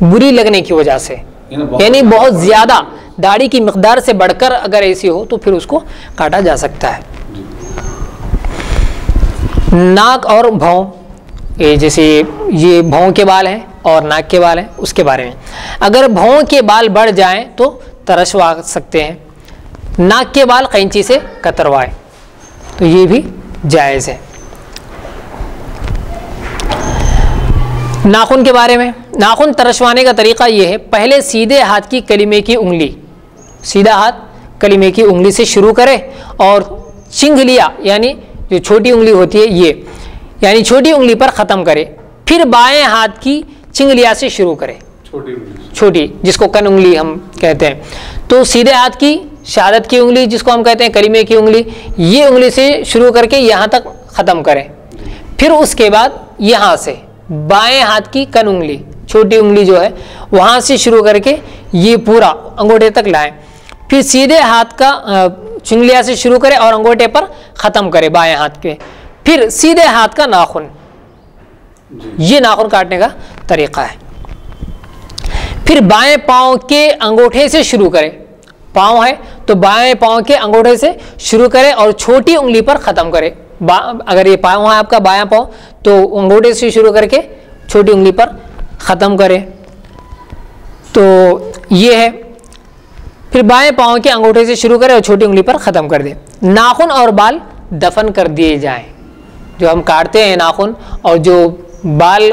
بری لگنے کی وجہ سے، یعنی بہت زیادہ داڑھی کی مقدار سے بڑھ کر اگر ایسی ہو تو پھر اس کو کاٹا جا سکتا ہے۔ ناک اور بھون، جیسے یہ بھون کے بال ہیں اور ناک کے بال ہیں، اس کے بارے میں اگر بھون کے بال بڑھ جائیں تو ترشوا سکتے ہیں، ناک کے بال قینچی سے کتروائے تو یہ بھی جائز ہے۔ ناخن کے بارے میں، ناخن ترشوانے کا طریقہ یہ ہے، پہلے سیدھے ہاتھ کی کلیمے کی انگلی، سیدھا ہاتھ کلیمے کی انگلی سے شروع کرے، اور چنگلیا یعنی جو چھوٹی انگلی ہوتی ہے یہ، یعنی چھوٹی انگلی پر ختم کرے، پھر بائیں ہاتھ کی چنگلیا سے شروع کرے، چھوٹی جس کو کن انگلی ہم کہتے ہیں، تو سیدھے ہاتھ کی شہادت کی انگلی جس کو ہم کہتے ہیں کلیمے کی انگلی، یہ انگلی سے شروع کر کے یہاں تک ختم کریں، پھر اس کے بعد یہاں سے بائیں ہاتھ کی کن انگلی چھوٹی انگلی جو ہے وہاں سے شروع کر کے یہ پورا انگوٹھے تک لائیں، پھر سیدھے ہاتھ کا چنگلیا سے شروع کرے اور انگوٹھے پر ختم کرے بائیں ہاتھ کے، پھر سیدھے ہاتھ کا ناخن، یہ ناخن کاٹنے کا طریقہ ہے۔ پھر بائیں پاؤں کے انگوٹھے سے شروع کرے, پاؤں ہے تو بائیں پاؤں کے انگوٹھے سے شروع کرے اور چھوٹی انگلی پر ختم کرے. اگر یہ پاؤں ہے آپ کا بایاں پاؤں تو انگوٹھے سے شروع کر کے چھوٹی انگلی پر ختم کرے. تو یہ ہے. پھر بائیں پاؤں کے انگوٹھے سے شروع کرے اور چھوٹی انگلی پر ختم کر دے. ناخن اور بال دفن کر دیے جائیں. جو ہم کاٹتے ہیں ناخن اور جو بال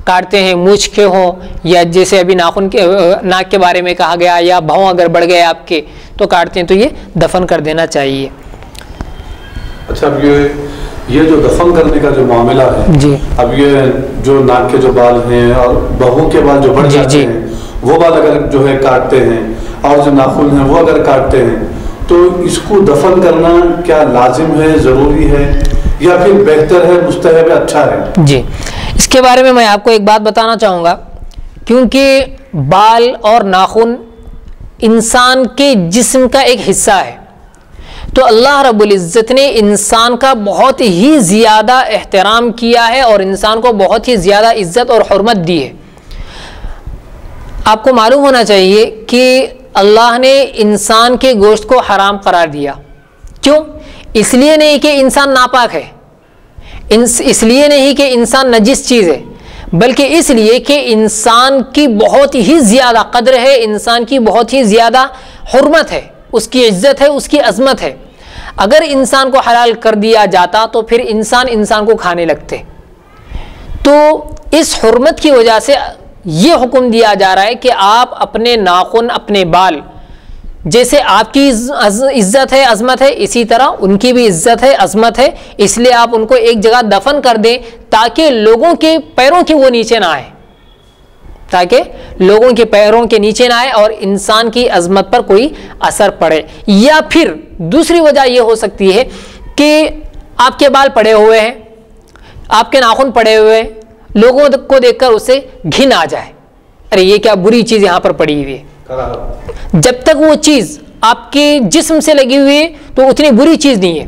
کاٹتے ہیں مونچھ کے ہوں, یا جیسے ابھی ناخن کے ناک کے بارے میں کہا گیا, یا بھاؤں اگر بڑھ گئے آپ کے تو کاٹتے ہیں, تو یہ دفن کر دینا چاہیے. اچھا, اب یہ جو دفن کرنے کا جو معاملہ ہے, جی, اب یہ جو ناک کے جو بال ہیں اور بہو کے بال جو بڑھ جاتے ہیں, وہ بال اگر جو ہے کاٹتے ہیں اور جو ناخن ہیں وہ اگر کاٹتے ہیں, تو اس کو دفن کرنا کیا لازم ہے, ضروری ہے, یا پھر بہتر ہے, مستحب ہے, اچھا ہے؟ جی, اس کے بارے میں آپ کو ایک بات بتانا چاہوں گا. کیونکہ بال اور ناخن انسان کے جسم کا ایک حصہ ہے, تو اللہ رب العزت نے انسان کا بہت ہی زیادہ احترام کیا ہے اور انسان کو بہت ہی زیادہ عزت اور حرمت دی ہے. آپ کو معلوم ہونا چاہیے کہ اللہ نے انسان کے گوشت کو حرام قرار دیا. کیوں؟ اس لیے نہیں کہ انسان ناپاک ہے, اس لیے نہیں کہ انسان نجس چیز ہے, بلکہ اس لیے کہ انسان کی بہت ہی زیادہ قدر ہے, انسان کی بہت ہی زیادہ حرمت ہے, اس کی عزت ہے, اس کی عظمت ہے. اگر انسان کو حلال کر دیا جاتا تو پھر انسان کو کھانے لگتے. تو اس حرمت کی وجہ سے یہ حکم دیا جا رہا ہے کہ آپ اپنے ناخن, اپنے بال, جیسے آپ کی عزت ہے, عظمت ہے, اسی طرح ان کی بھی عزت ہے, عظمت ہے. اس لیے آپ ان کو ایک جگہ دفن کر دیں تاکہ لوگوں کے پیروں کے وہ نیچے نہ آئے, تاکہ لوگوں کے پیروں کے نیچے نہ آئے اور انسان کی عظمت پر کوئی اثر پڑے. یا پھر دوسری وجہ یہ ہو سکتی ہے کہ آپ کے بال پڑے ہوئے ہیں, آپ کے ناخن پڑے ہوئے ہیں, لوگوں کو دیکھ کر اسے گھن آ جائے, ارے یہ کیا بری چیز یہاں پر پڑی ہوئی ہے. جب تک وہ چیز آپ کے جسم سے لگی ہوئی ہے تو اتنی بری چیز نہیں ہے.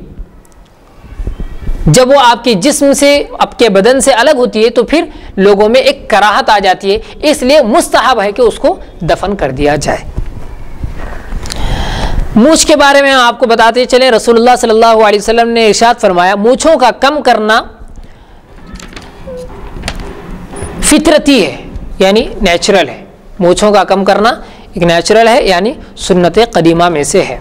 جب وہ آپ کے جسم سے, آپ کے بدن سے الگ ہوتی ہے تو پھر لوگوں میں ایک کراہت آ جاتی ہے. اس لیے مستحب ہے کہ اس کو دفن کر دیا جائے. مونچھ کے بارے میں آپ کو بتاتے چلیں, رسول اللہ صلی اللہ علیہ وسلم نے ارشاد فرمایا, مونچھوں کا کم کرنا فطرتی ہے, یعنی نیچرل ہے. مونچھوں کا کم کرنا ایک نیچرل ہے, یعنی سنت قدیمہ میں سے ہے.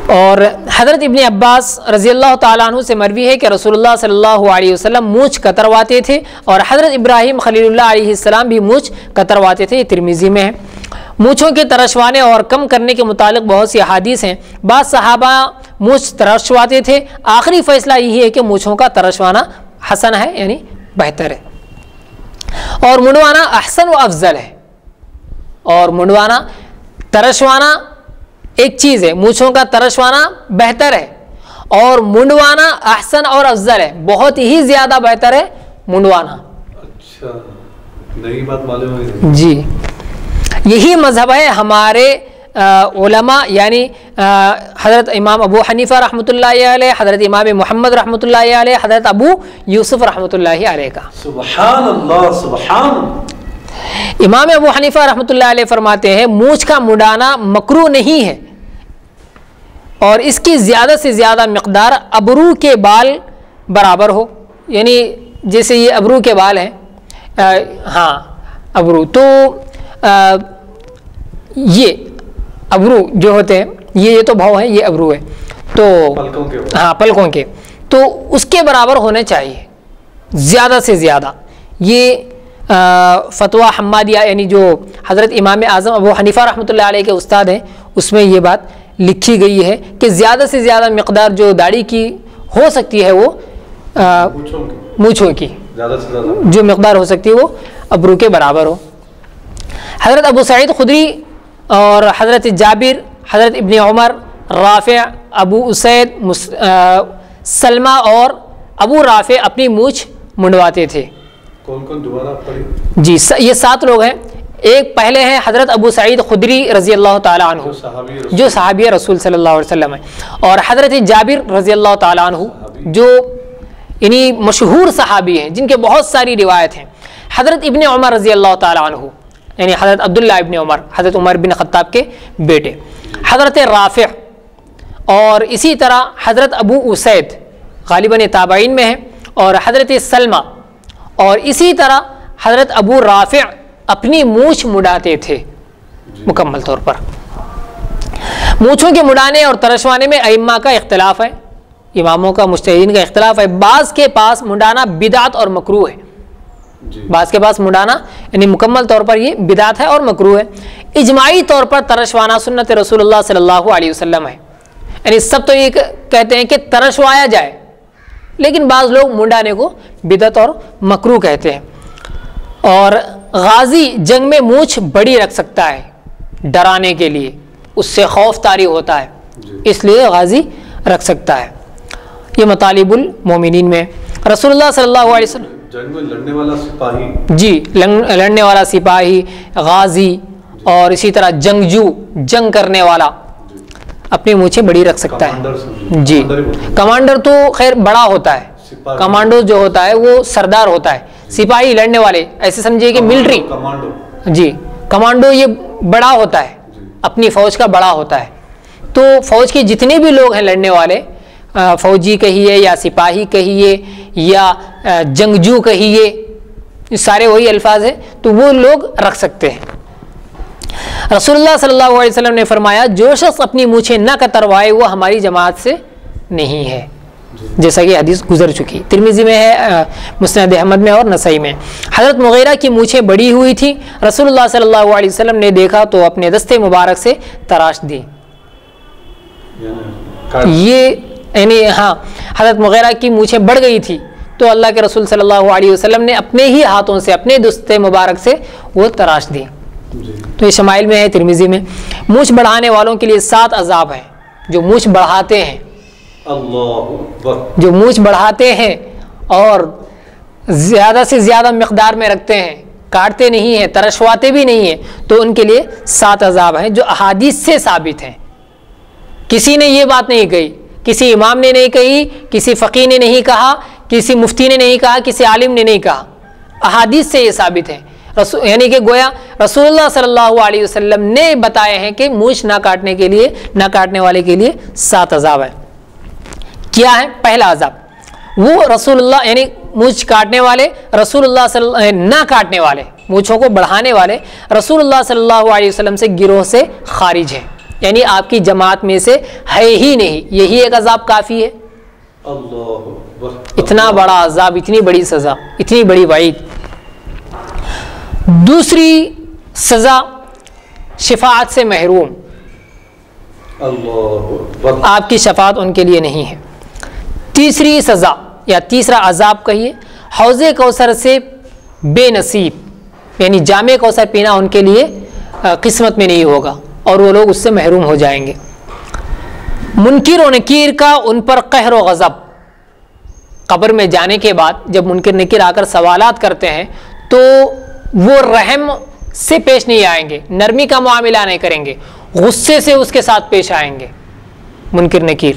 اور حضرت ابن عباس رضی اللہ تعالیٰ عنہ سے مروی ہے کہ رسول اللہ صلی اللہ علیہ وسلم مونچھ کترواتے تھے, اور حضرت ابراہیم خلیل اللہ علیہ السلام بھی مونچھ کترواتے تھے. یہ ترمذی میں ہے. مونچھوں کے ترشوانے اور کم کرنے کے متعلق بہت سی احادیث ہیں. بعض صحابہ مونچھ ترشواتے تھے. آخری فیصلہ یہی ہے کہ مونچھوں کا ترشوانا حسن ہے, یعنی بہتر ہے, اور منڈوانا احسن و افضل ہے. اور منڈوانا, ترشوانا ایک چیز ہے, مونچھوں کا ترشوانا بہتر ہے, اور منڈوانا احسن اور افضل ہے, بہت ہی زیادہ بہتر ہے منڈوانا. اچھا, نئی بات معلوم ہوئی. جی, یہی مذہب ہے ہمارے علماء, یعنی حضرت امام ابو حنیفہ رحمۃ اللہ علیہ, حضرت امام محمد رحمۃ اللہ علیہ, حضرت ابو یوسف رحمۃ اللہ علیہ کا. سبحان اللہ, سبحان اللہ. امام ابو حنیفہ رحمۃ اللہ علیہ فرماتے ہیں مونچھ کا مڈانا مکروہ نہیں ہے, اور اس کی زیادہ سے زیادہ مقدار ابرو کے بال برابر ہو, یعنی جیسے یہ ابرو کے بال ہیں, ہاں ابرو, تو یہ ابرو جو ہوتے ہیں, یہ تو بھاؤ ہے, یہ ابرو ہے, تو ہاں پلکوں کے, تو اس کے برابر ہونے چاہیے زیادہ سے زیادہ. یہ فتویٰ حمادیہ, یعنی جو حضرت امام اعظم ابو حنیفہ رحمۃ اللہ علیہ کے استاد ہیں, اس میں یہ بات لکھی گئی ہے کہ زیادہ سے زیادہ مقدار جو داڑھی کی ہو سکتی ہے وہ مونچھوں کی جو مقدار ہو سکتی ہے وہ ابرو کے برابر ہو. حضرت ابو سعید خدری اور حضرت جابر, حضرت ابن عمر, رافع, ابو اسید, سلمہ اور ابو رافع اپنی مونچھ منڈواتے تھے. کون کون دوبارہ پڑھی؟ جی, یہ 7 لوگ ہیں. ایک پہلے ہیں حضرت ابو سعید خدری رضی اللہ تعالیٰ عنہ, جو صحابی رسول صلی اللہ علیہ وسلم ہیں, اور حضرت جابر رضی اللہ تعالیٰ عنہ جو یعنی مشہور صحابی ہیں جن کے بہت ساری روایت ہیں. حضرت ابن عمر رضی اللہ تعالیٰ عنہ, یعنی حضرت عبداللہ ابن عمر، حضرت عمر بن خطاب کے بیٹے، حضرت رافع، اور اسی طرح حضرت ابو اسید غالباً تابعین میں ہیں، اور حضرت سلمہ، اور اسی طرح حضرت ابو رافع اپنی مونچھ مڈاتے تھے مکمل طور پر۔ مونچھوں کے مڈانے اور ترشوانے میں ائمہ کا اختلاف ہے، اماموں کا، مجتہدین کا اختلاف ہے۔ بعض کے پاس مڈانا بدعت اور مکروہ ہے، بعض کے پاس مڈانا یعنی مکمل طور پر یہ بدعت ہے اور مکروہ ہے۔ اجماعی طور پر ترشوانا سنت رسول اللہ صلی اللہ علیہ وسلم ہے، یعنی سب تو یہ کہتے ہیں کہ ترشوایا جائے، لیکن بعض لوگ منڈانے کو بدعت اور مکروہ کہتے ہیں۔ اور غازی جنگ میں مونچھ بڑی رکھ سکتا ہے ڈرانے کے لیے، اس سے خوف طاری ہوتا ہے، اس لیے غازی رکھ سکتا ہے۔ یہ مطالب المومنین میں رسول اللہ صلی اللہ علیہ وسلم جنگ میں لڑنے والا سپاہی، جی لڑنے والا سپاہی، غازی، اور اسی طرح جنگجو، جنگ کرنے والا اپنی مونچھیں بڑی رکھ سکتا ہے۔ جی کمانڈر تو خیر بڑا ہوتا ہے، کمانڈو جو ہوتا ہے وہ سردار ہوتا ہے، سپاہی لڑنے والے ایسے سمجھیے کہ ملٹری، جی کمانڈو یہ بڑا ہوتا ہے، اپنی فوج کا بڑا ہوتا ہے۔ تو فوج کے جتنے بھی لوگ ہیں لڑنے والے، فوجی کہیے یا سپاہی کہیے یا جنگجو کہیے، یہ سارے وہی الفاظ ہیں، تو وہ لوگ رکھ سکتے ہیں۔ رسول اللہ صلی اللہ علیہ وسلم نے فرمایا جو شخص اپنی مونچھیں نہ کتروائے وہ ہماری جماعت سے نہیں ہے، جیسا کہ حدیث گزر چکی، ترمذی میں ہے، مسند احمد میں اور نسائی میں۔ حضرت مغیرہ کی مونچھیں بڑی ہوئی تھی، رسول اللہ صلی اللہ علیہ وسلم نے دیکھا تو اپنے دستے مبارک سے تراش دی۔ یہ یعنی ہاں حضرت مغیرہ کی مونچھیں بڑھ گئی تھی تو اللہ کے رسول صلی اللہ علیہ وسلم نے اپنے ہی ہاتھوں سے اپنے دستے مبارک سے وہ تراش دی۔ تو یہ شمائل میں ہے، ترمذی میں۔ مونچھ بڑھانے والوں کے لیے 7 عذاب ہیں، جو مونچھ بڑھاتے ہیں، جو مونچھ بڑھاتے ہیں اور زیادہ سے زیادہ مقدار میں رکھتے ہیں، کاٹتے نہیں ہیں، ترشواتے بھی نہیں ہیں، تو ان کے لیے 7 عذاب ہیں جو احادیث سے ثابت ہیں۔ کسی نے یہ بات نہیں کہی، کسی امام نے نہیں کہی، کسی فقیہ نے نہیں کہا، کسی مفتی نے نہیں کہا، کسی عالم نے نہیں کہا، احادیث سے یہ ثابت ہے۔ یعنی کہ گویا رسول اللہ صلی اللہ علیہ وسلم نے بتائے ہیں کہ مونچھ نہ کاٹنے کے لیے، نہ کاٹنے والے کے لیے 7 عذاب ہیں۔ کیا ہے پہلا عذاب؟ وہ رسول اللہ یعنی مونچھ کاٹنے والے، رسول اللہ صلی اللہ نہ کاٹنے والے، مونچھوں کو بڑھانے والے رسول اللہ صلی اللہ علیہ وسلم سے گروہ سے خارج ہیں، یعنی آپ کی جماعت میں سے ہے ہی نہیں، یہی ایک عذاب کافی ہے۔ اتنا بڑا عذاب، اتنی بڑی سزا، اتنی بڑی وعید۔ دوسری سزا شفاعت سے محروم، آپ کی شفاعت ان کے لیے نہیں ہے۔ تیسری سزا یا تیسرا عذاب کہیے، حوض کوثر سے بے نصیب، یعنی جام کوثر پینا ان کے لیے قسمت میں نہیں ہوگا اور وہ لوگ اس سے محروم ہو جائیں گے۔ منکر و نکیر کا ان پر قہر و غضب، قبر میں جانے کے بعد جب منکر نکیر آ کر سوالات کرتے ہیں تو وہ رحم سے پیش نہیں آئیں گے، نرمی کا معاملہ نہیں کریں گے، غصے سے اس کے ساتھ پیش آئیں گے منکر نکیر۔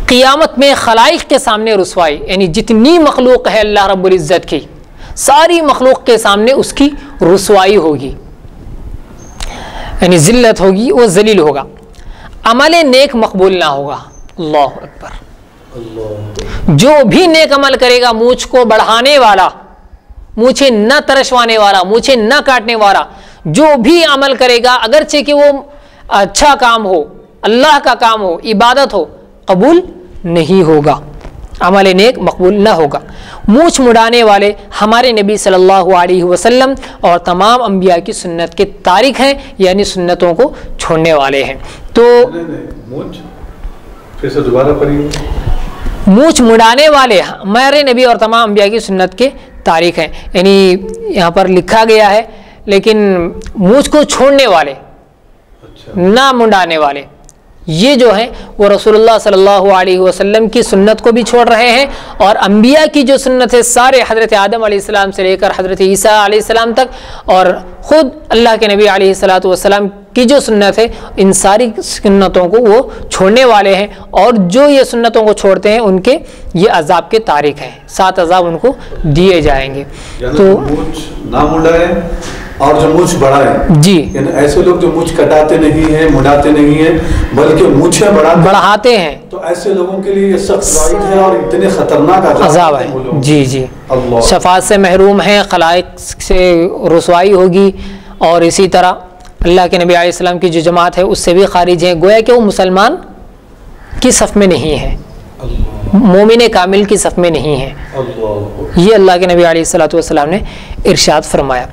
قیامت میں خلائق کے سامنے رسوائی، یعنی جتنی مخلوق ہے اللہ رب العزت کی، ساری مخلوق کے سامنے اس کی رسوائی ہوگی، یعنی ذلت ہوگی، وہ ذلیل ہوگا۔ عمل نیک مقبول نہ ہوگا۔ اللہ اکبر۔ جو بھی نیک عمل کرے گا، مونچھ کو بڑھانے والا، مونچھیں نہ ترشوانے والا، مونچھیں نہ کاٹنے والا، جو بھی عمل کرے گا اگرچہ کہ وہ اچھا کام ہو، اللہ کا کام ہو، عبادت ہو، قبول نہیں ہوگا، عمل نیک مقبول نہ ہوگا۔ مونچھ مڑانے والے ہمارے نبی صلی اللہ علیہ وسلم اور تمام انبیاء کی سنت کے تارک ہیں، یعنی سنتوں کو چھوڑنے والے ہیں۔ تو پھر سے دوبارہ پڑھیے۔ مونچھ مڑانے والے ہمارے نبی اور تمام انبیاء کی سنت کے تاریخ ہیں، یعنی یہاں پر لکھا گیا ہے لیکن مونچھ کو چھوڑنے والے، نہ منڈانے والے، یہ جو ہیں وہ رسول اللہ صلی اللہ علیہ وسلم کی سنت کو بھی چھوڑ رہے ہیں، اور انبیاء کی جو سنت ہے سارے حضرت آدم علیہ السلام سے لے کر حضرت عیسیٰ علیہ السلام تک، اور خود اللہ کے نبی علیہ السلام کی جو سنت ہے، ان ساری سنتوں کو وہ چھوڑنے والے ہیں، اور جو یہ سنتوں کو چھوڑتے ہیں ان کے یہ عذاب کے تاریخ ہیں، 7 عذاب ان کو دیے جائیں گے۔ تو نہ منڈائے اور جو مونچھ بڑھائیں جی، یعنی ایسے لوگ جو مونچھ کٹاتے نہیں ہیں، مڈاتے نہیں ہیں، بلکہ مونچھیں بڑھاتے ہیں، تو ایسے لوگوں کے لیے یہ سخت وعید ہے اور اتنے خطرناک عذاب ہے. جی جی، شفاعت سے محروم ہیں، خلائق سے رسوائی ہوگی، اور اسی طرح اللہ کے نبی علیہ السلام کی جو جماعت ہے اس سے بھی خارج ہیں، گویا کہ وہ مسلمان کی صف میں نہیں ہے، مومن کامل کی صف میں نہیں ہے. یہ اللہ کے نبی علیہ السلام نے ارشاد فرمایا.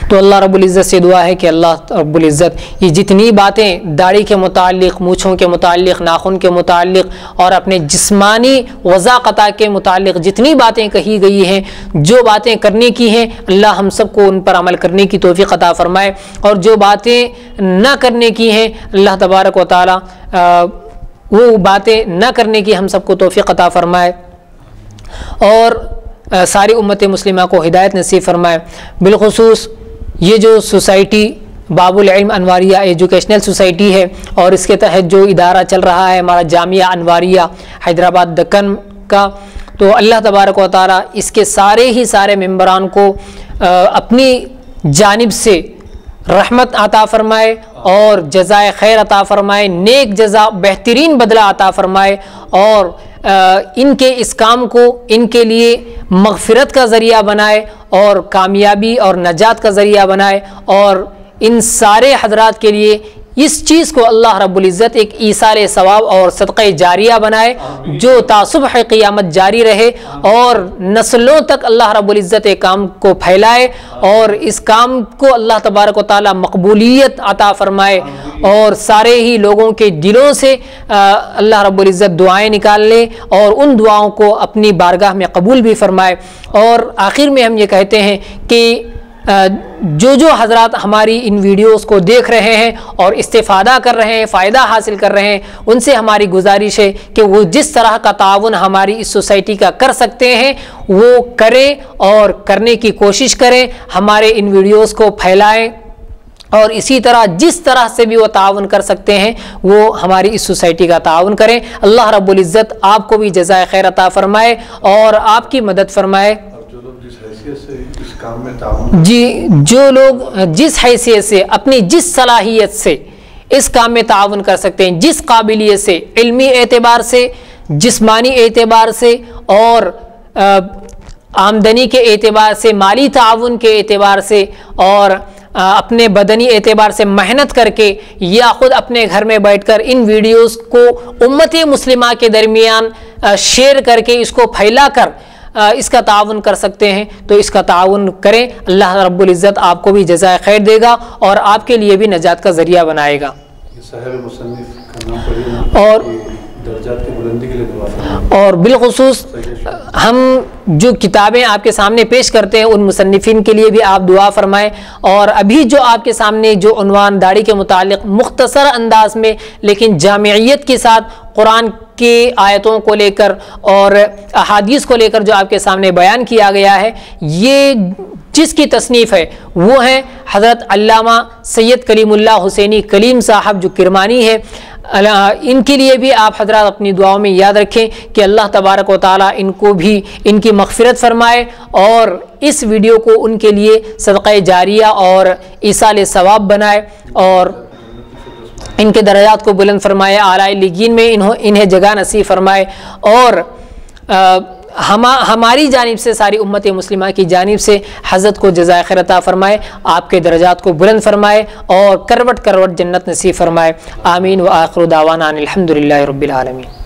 تو اللہ رب العزت سے دعا ہے کہ اللہ رب العزت یہ جتنی باتیں داڑھی کے متعلق، مونچھوں کے متعلق، ناخن کے متعلق اور اپنے جسمانی وضاقتہ کے متعلق جتنی باتیں کہی گئی ہیں، جو باتیں کرنے کی ہیں، اللہ ہم سب کو ان پر عمل کرنے کی توفیق عطا فرمائے، اور جو باتیں نہ کرنے کی ہیں اللہ تبارک و تعالی وہ باتیں نہ کرنے کی ہم سب کو توفیق عطا فرمائے، اور ساری امت مسلمہ کو ہدایت نصیب فرمائے. بالخصوص یہ جو سوسائٹی باب العلم انواریہ ایجوکیشنل سوسائٹی ہے، اور اس کے تحت جو ادارہ چل رہا ہے ہمارا جامعہ انواریہ حیدرآباد دکن کا، تو اللہ تبارک و تعالی اس کے سارے ممبران کو اپنی جانب سے رحمت عطا فرمائے اور جزائے خیر عطا فرمائے، نیک جزا، بہترین بدلہ عطا فرمائے، اور ان کے اس کام کو ان کے لیے مغفرت کا ذریعہ بنائے اور کامیابی اور نجات کا ذریعہ بنائے، اور ان سارے حضرات کے لیے اس چیز کو اللہ رب العزت ایک ایصال ثواب اور صدقہ جاریہ بنائے جو تا صبح قیامت جاری رہے، اور نسلوں تک اللہ رب العزت ایک کام کو پھیلائے، اور اس کام کو اللہ تبارک و تعالی مقبولیت عطا فرمائے، اور سارے ہی لوگوں کے دلوں سے اللہ رب العزت دعائیں نکال لے اور ان دعاؤں کو اپنی بارگاہ میں قبول بھی فرمائے. اور آخر میں ہم یہ کہتے ہیں کہ جو حضرات ہماری ان ویڈیوز کو دیکھ رہے ہیں اور استفادہ کر رہے ہیں، فائدہ حاصل کر رہے ہیں، ان سے ہماری گزارش ہے کہ وہ جس طرح کا تعاون ہماری اس سوسائٹی کا کر سکتے ہیں وہ کریں اور کرنے کی کوشش کریں، ہمارے ان ویڈیوز کو پھیلائیں، اور اسی طرح جس طرح سے بھی وہ تعاون کر سکتے ہیں وہ ہماری اس سوسائٹی کا تعاون کریں. اللہ رب العزت آپ کو بھی جزائے خیر عطا فرمائے اور آپ کی مدد فرمائے. جی، جو لوگ جس حیثیت سے، اپنی جس صلاحیت سے اس کام میں تعاون کر سکتے ہیں، جس قابلیت سے، علمی اعتبار سے، جسمانی اعتبار سے، اور آمدنی کے اعتبار سے، مالی تعاون کے اعتبار سے، اور اپنے بدنی اعتبار سے محنت کر کے یا خود اپنے گھر میں بیٹھ کر ان ویڈیوز کو امت مسلمہ کے درمیان شیئر کر کے اس کو پھیلا کر اس کا تعاون کر سکتے ہیں تو اس کا تعاون کریں. اللہ رب العزت آپ کو بھی جزائے خیر دے گا اور آپ کے لیے بھی نجات کا ذریعہ بنائے گا. اور بالخصوص ہم جو کتابیں آپ کے سامنے پیش کرتے ہیں ان مصنفین کے لیے بھی آپ دعا فرمائیں. اور ابھی جو آپ کے سامنے جو عنوان داڑھی کے متعلق مختصر انداز میں لیکن جامعیت کے ساتھ قرآن کی آیتوں کو لے کر اور احادیث کو لے کر جو آپ کے سامنے بیان کیا گیا ہے، یہ جس کی تصنیف ہے وہ ہیں حضرت علامہ سید کلیم اللہ حسینی کلیم صاحب جو کرمانی ہے. ان کے لیے بھی آپ حضرات اپنی دعاؤں میں یاد رکھیں کہ اللہ تبارک و تعالیٰ ان کو بھی ان کی مغفرت فرمائے اور اس ویڈیو کو ان کے لیے صدقہ جاریہ اور ایصال ثواب بنائے اور ان کے درجات کو بلند فرمائے، اعلیٰ علیین میں انہیں جگہ نصیب فرمائے. اور ہماری جانب سے، ساری امت مسلمہ کی جانب سے حضرت کو جزائے خیر عطا فرمائے، آپ کے درجات کو بلند فرمائے اور کروٹ کروٹ جنت نصیب فرمائے. آمین. وآخر دعوانا الحمدللہ رب العالمین.